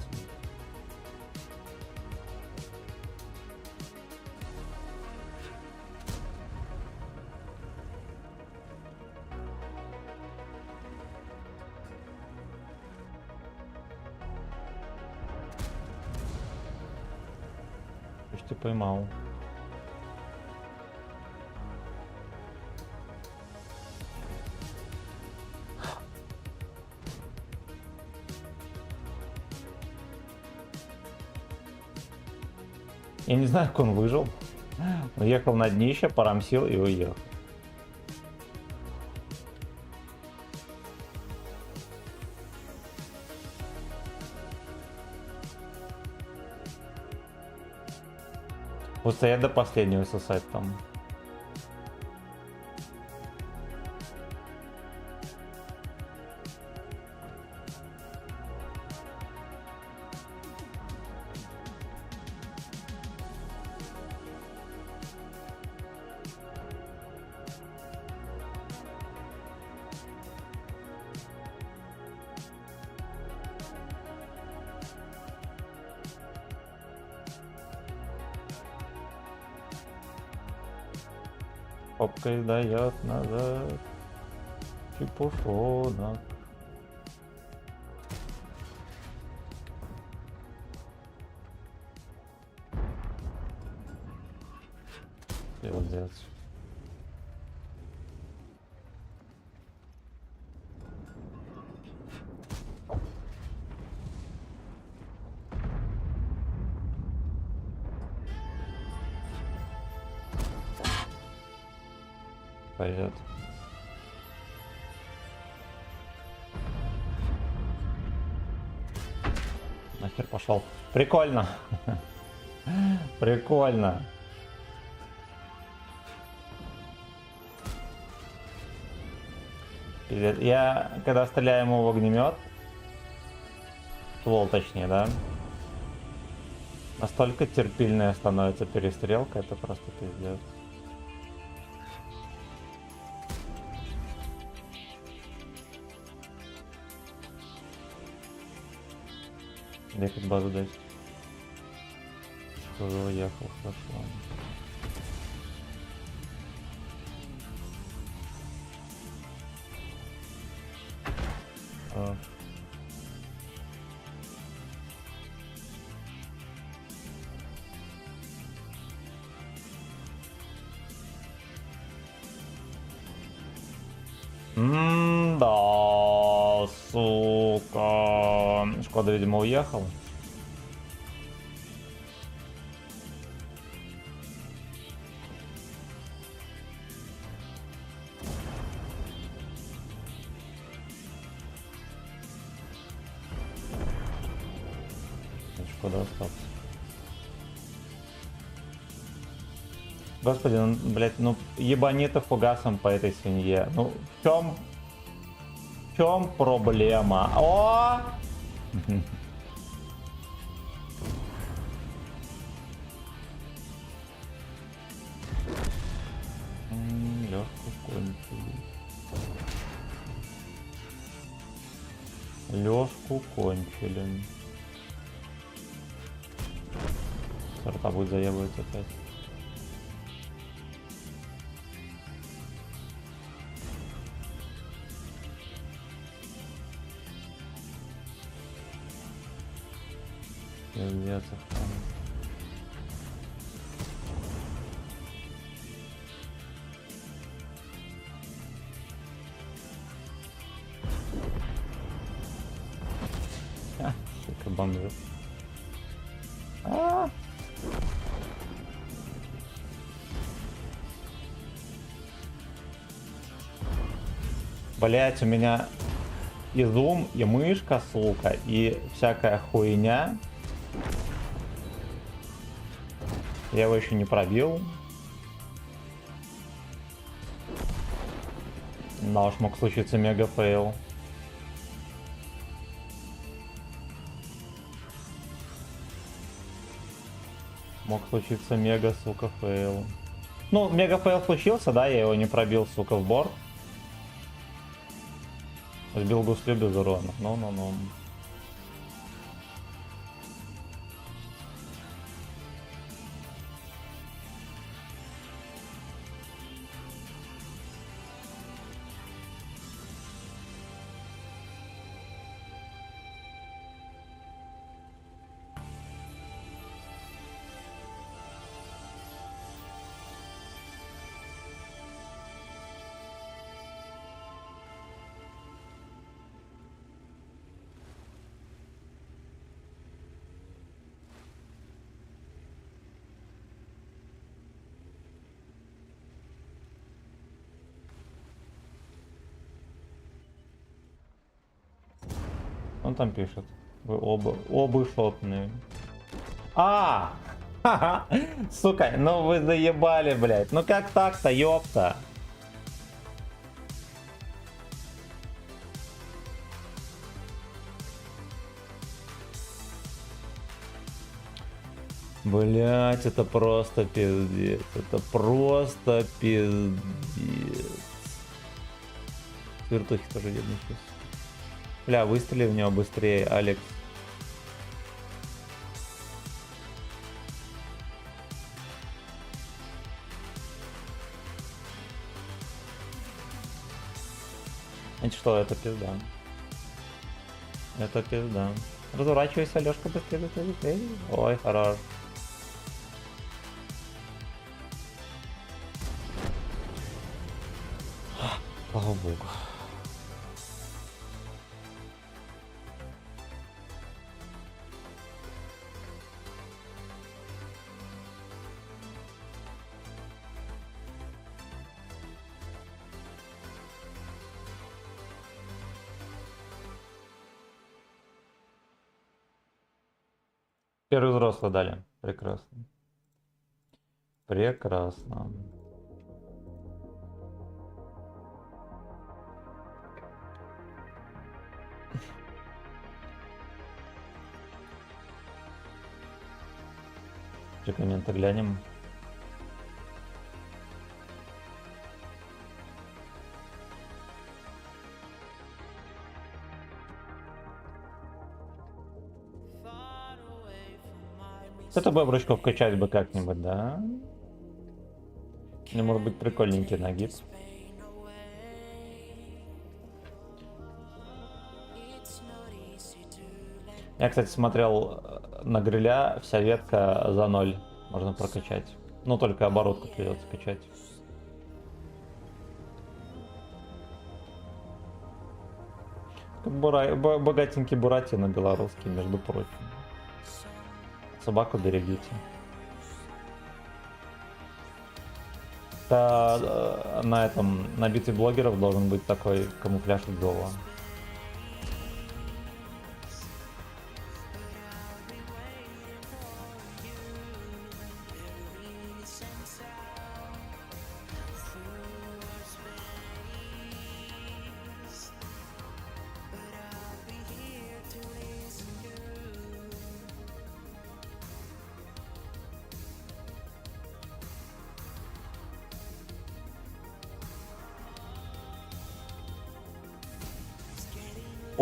Почти поймал. Я не знаю, как он выжил. Уехал на днище, порамсил и уехал. Вот стоять до последнего сосать там. Попкой дает назад чепушонок. Пиздец. Пойдет. Нахер пошел. Прикольно. Прикольно. Пиздец. Я когда стреляю ему в огнемет, ствол точнее, да, настолько терпильная становится перестрелка, это просто пиздец. Ехать базу дать. Тоже уехал, хорошо. Хорош. Да, сука. Шкода, видимо, уехал. Шкода остался. Господи, ну, блядь, ну ебани ты фугасом по этой свинье. Ну в чем проблема? О! Лёшку кончили. Лёшку кончили. Сорта будет заебывать опять. Пиздец, там. Сука, бомбит. Блять, у меня и зум, и мышка, сука, и всякая хуйня. Я его еще не пробил. Да уж, мог случиться мега фейл. Мог случиться мега, сука, фейл. Ну, мега фейл случился, да, я его не пробил, сука, в борт. Сбил гуслю без урона. Ну. Он там пишет. Вы оба шотные. А! Ха-ха! Сука, ну вы заебали, блядь. Ну как так-то, ёпта? Блять, это просто пиздец. Это просто пиздец. Вертухи тоже видно сейчас. Бля, выстрели в него быстрее, Алекс. Это что, это пизда. Это пизда. Разворачивайся, Алёшка, быстрее, быстрее, быстрее. Ой, хорош. Слава богу. Первый взрослый дали. Прекрасно. Прекрасно. Комменты глянем. Это баброчку вкачать бы как-нибудь, да? Или может быть прикольненький нагиб. Я, кстати, смотрел на гриля, вся ветка за 0 можно прокачать. Ну, только оборотку придется качать. Богатенький Буратино белорусский, между прочим. Собаку берегите. На этом, на битве блогеров должен быть такой камуфляж от Зова.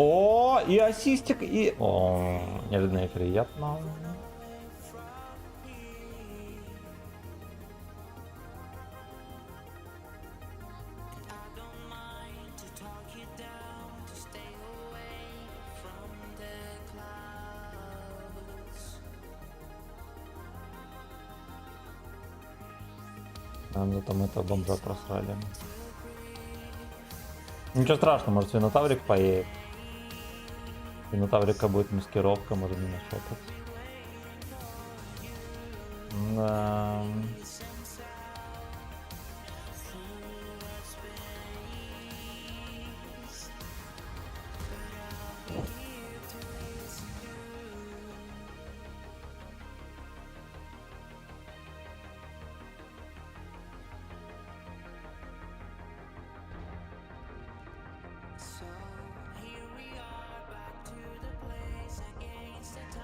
О, и ассистик, и... О, неожиданно и приятно. Нам зато мы этого бомжа просрали. Ничего страшного, может Винотаврик поедет. Винотаврика будет маскировка, можно не нашепать. Да.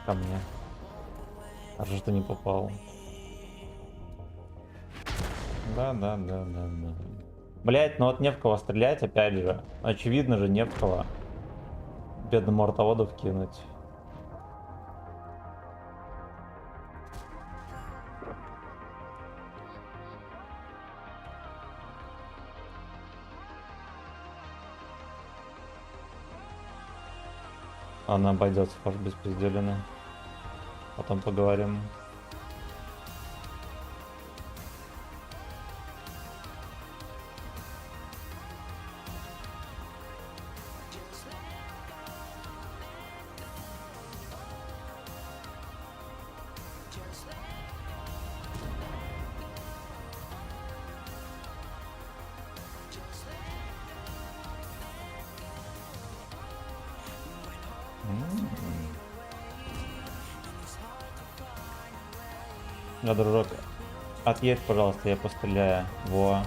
Ко мне. Хорошо, что не попал. Да. Блять, ну вот не в кого стрелять, опять же. Очевидно же, не в кого. Бедному артоводу вкинуть. Она обойдется, может, без пизделины. Потом поговорим. Да, дружок, отъедь, пожалуйста, я постреляю. Во.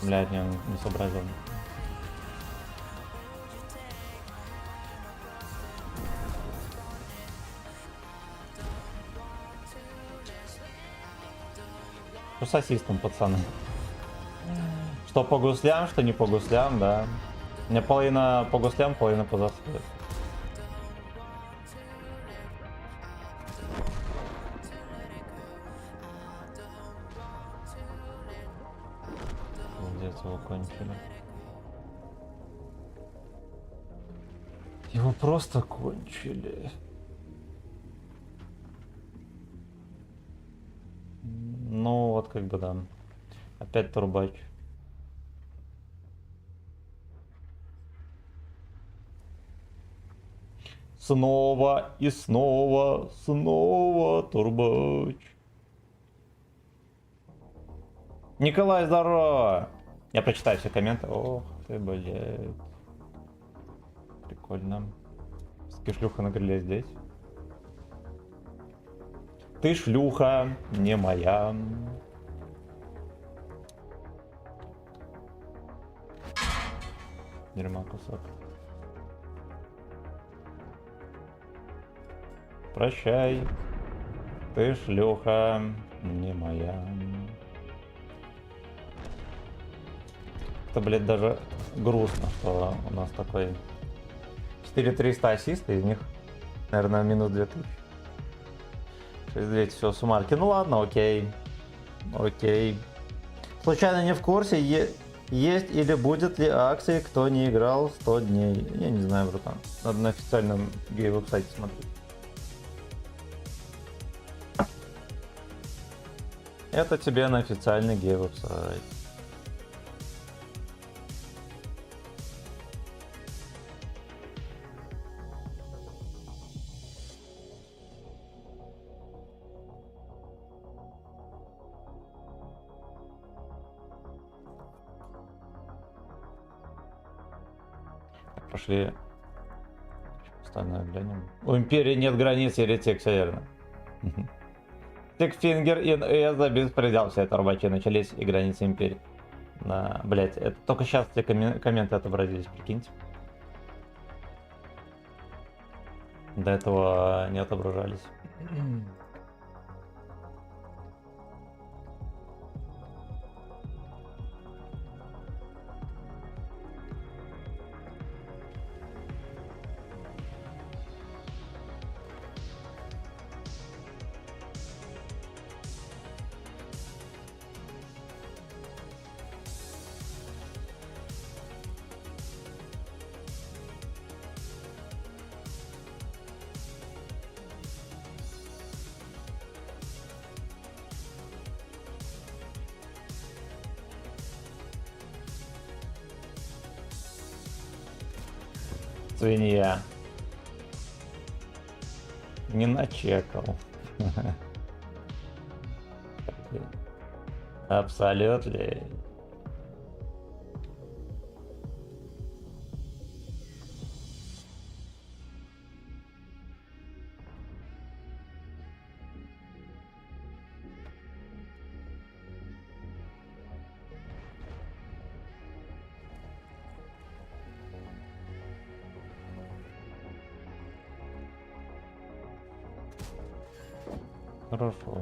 Блядь, я не сообразил. Что с ассистом, пацаны? Что по гуслям, что не по гуслям, да. У меня половина по гуслям, половина по заслугам. Пиздец, его кончили. Его просто кончили. Ну вот как бы да. Опять турбач. Снова и снова, снова турбач. Николай, здорово! Я прочитаю все комменты. Ох ты, блядь. Прикольно. Шлюха на крыле здесь. Ты шлюха, не моя. Дерьма кусок. Прощай. Ты шлюха, не моя. Это, блядь, даже грустно, что у нас такой 4300 ассиста, из них, наверное, минус 2000. 6200 все суммарки. Ну ладно, окей. Окей. Случайно не в курсе, есть или будет ли акции, кто не играл 100 дней? Я не знаю, братан. Надо на официальном гей-веб-сайте смотреть. Это тебе на официальный гей-веб-сайт. Пошли. Остальное глянем. У Империи нет границ, еретик, все верно. Тикфингер и Эза беспредел. Все это рабочие начались и границы Империи. На, блять, это только сейчас те комменты отобразились, прикиньте. До этого не отображались. Свинья. Не начекал. Абсолютно. Хорошо.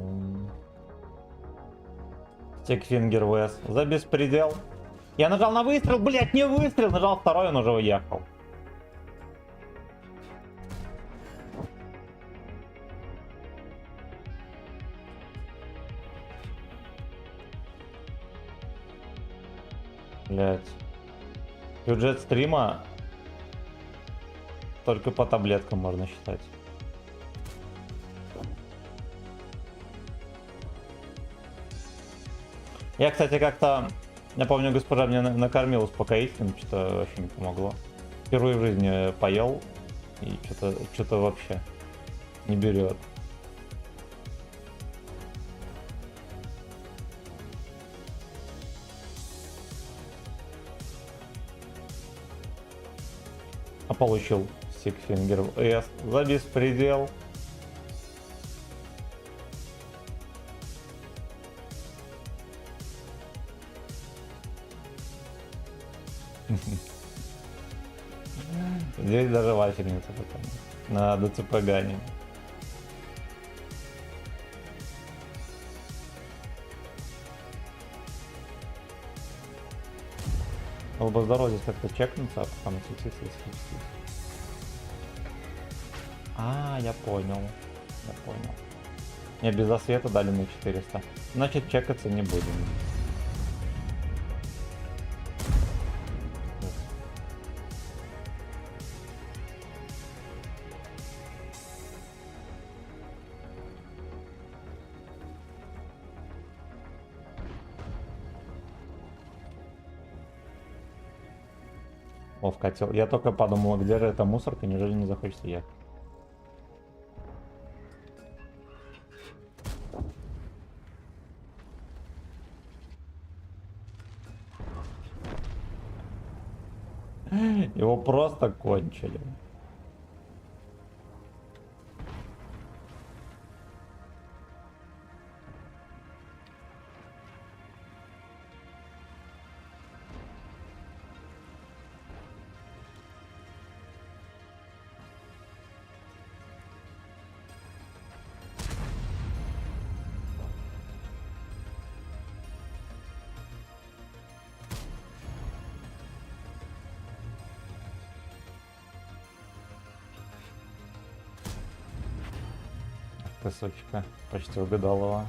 Стикфингер Вес. За беспредел. Я нажал на выстрел, блять, не выстрел. Нажал второй, он уже уехал. Блять. Бюджет стрима только по таблеткам можно считать. Я, кстати, как-то, я помню, госпожа мне накормила успокоительным, что-то вообще не помогло. Впервые в жизни поел, и что-то вообще не берет. А получил Стикфингер С за беспредел. Здесь даже вафельница потом. На ДЦП ганим. Было бы здорово здесь как-то чекнуться, а потом отсветиться и слепстись. А, я понял. Я понял. Мне без засвета дали на 400. Значит, чекаться не будем. О, вкатил. Я только подумал, где же эта мусорка, неужели не захочется ехать? Его просто кончили. Ты, сучка, почти угадал его.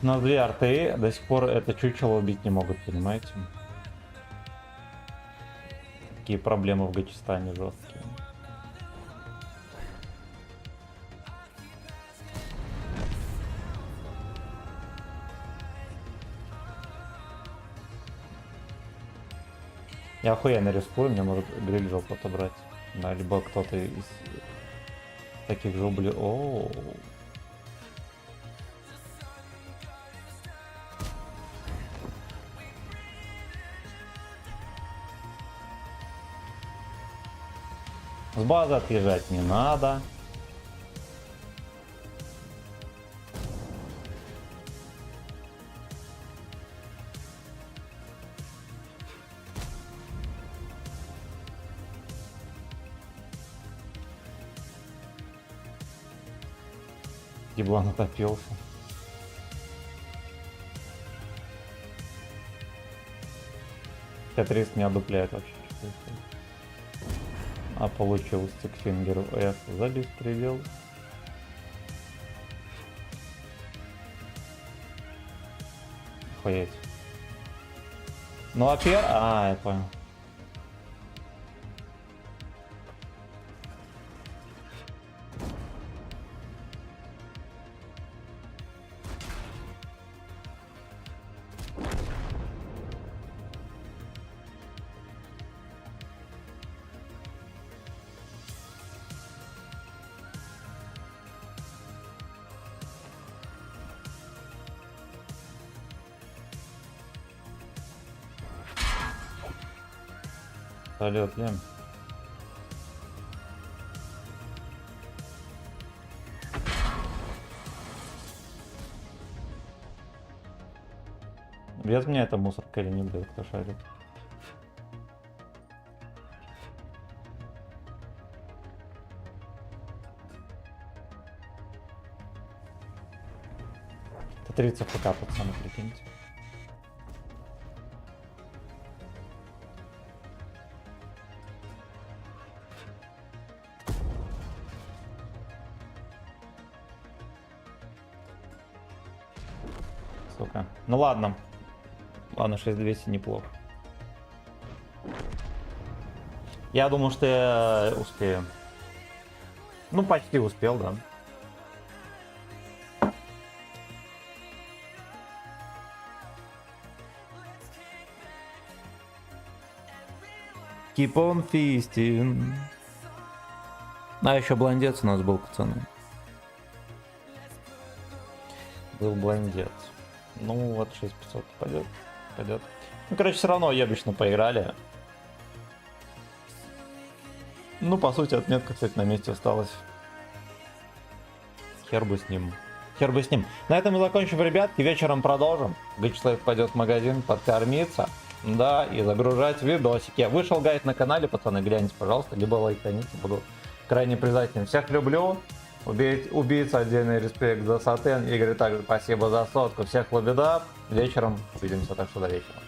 Но 2 арты до сих пор это чучело убить не могут, понимаете? Такие проблемы в Гачистане жесткие. Я охуенно рискую, мне может гриль жопу отобрать. Да, либо кто-то из таких же ублюдков. О. С базы отъезжать не надо. Еблан отопился. Т-30 не одупляет вообще. А получил стикфингер F за беспредел. Охуеть. Ну а я понял. Салют, Лем. Без меня это мусорка или не будет, кто шарит. Это 30 ФК, пацаны, прикиньте. Сука. Ну ладно. Ладно, 6200 неплохо. Я думал, что я успею. Ну, почти успел, да. keep on feasting. А еще блондец у нас был, пацаны. Был блондец. Ну вот 6500 пойдет. Пойдет. Ну, короче, все равно ебично поиграли. Ну, по сути, отметка, кстати, на месте осталась. Хер бы с ним. Хер бы с ним. На этом мы закончим, ребятки. Вечером продолжим. Вячеслав пойдет в магазин подкормиться. Да, и загружать видосики. Вышел гайд на канале, пацаны, гляньте, пожалуйста. Либо лайканите, буду крайне признателен. Всех люблю. Убийца, отдельный респект за сатен. Игорь, также спасибо за сотку. Всех лобедап. Вечером увидимся, так что до вечера.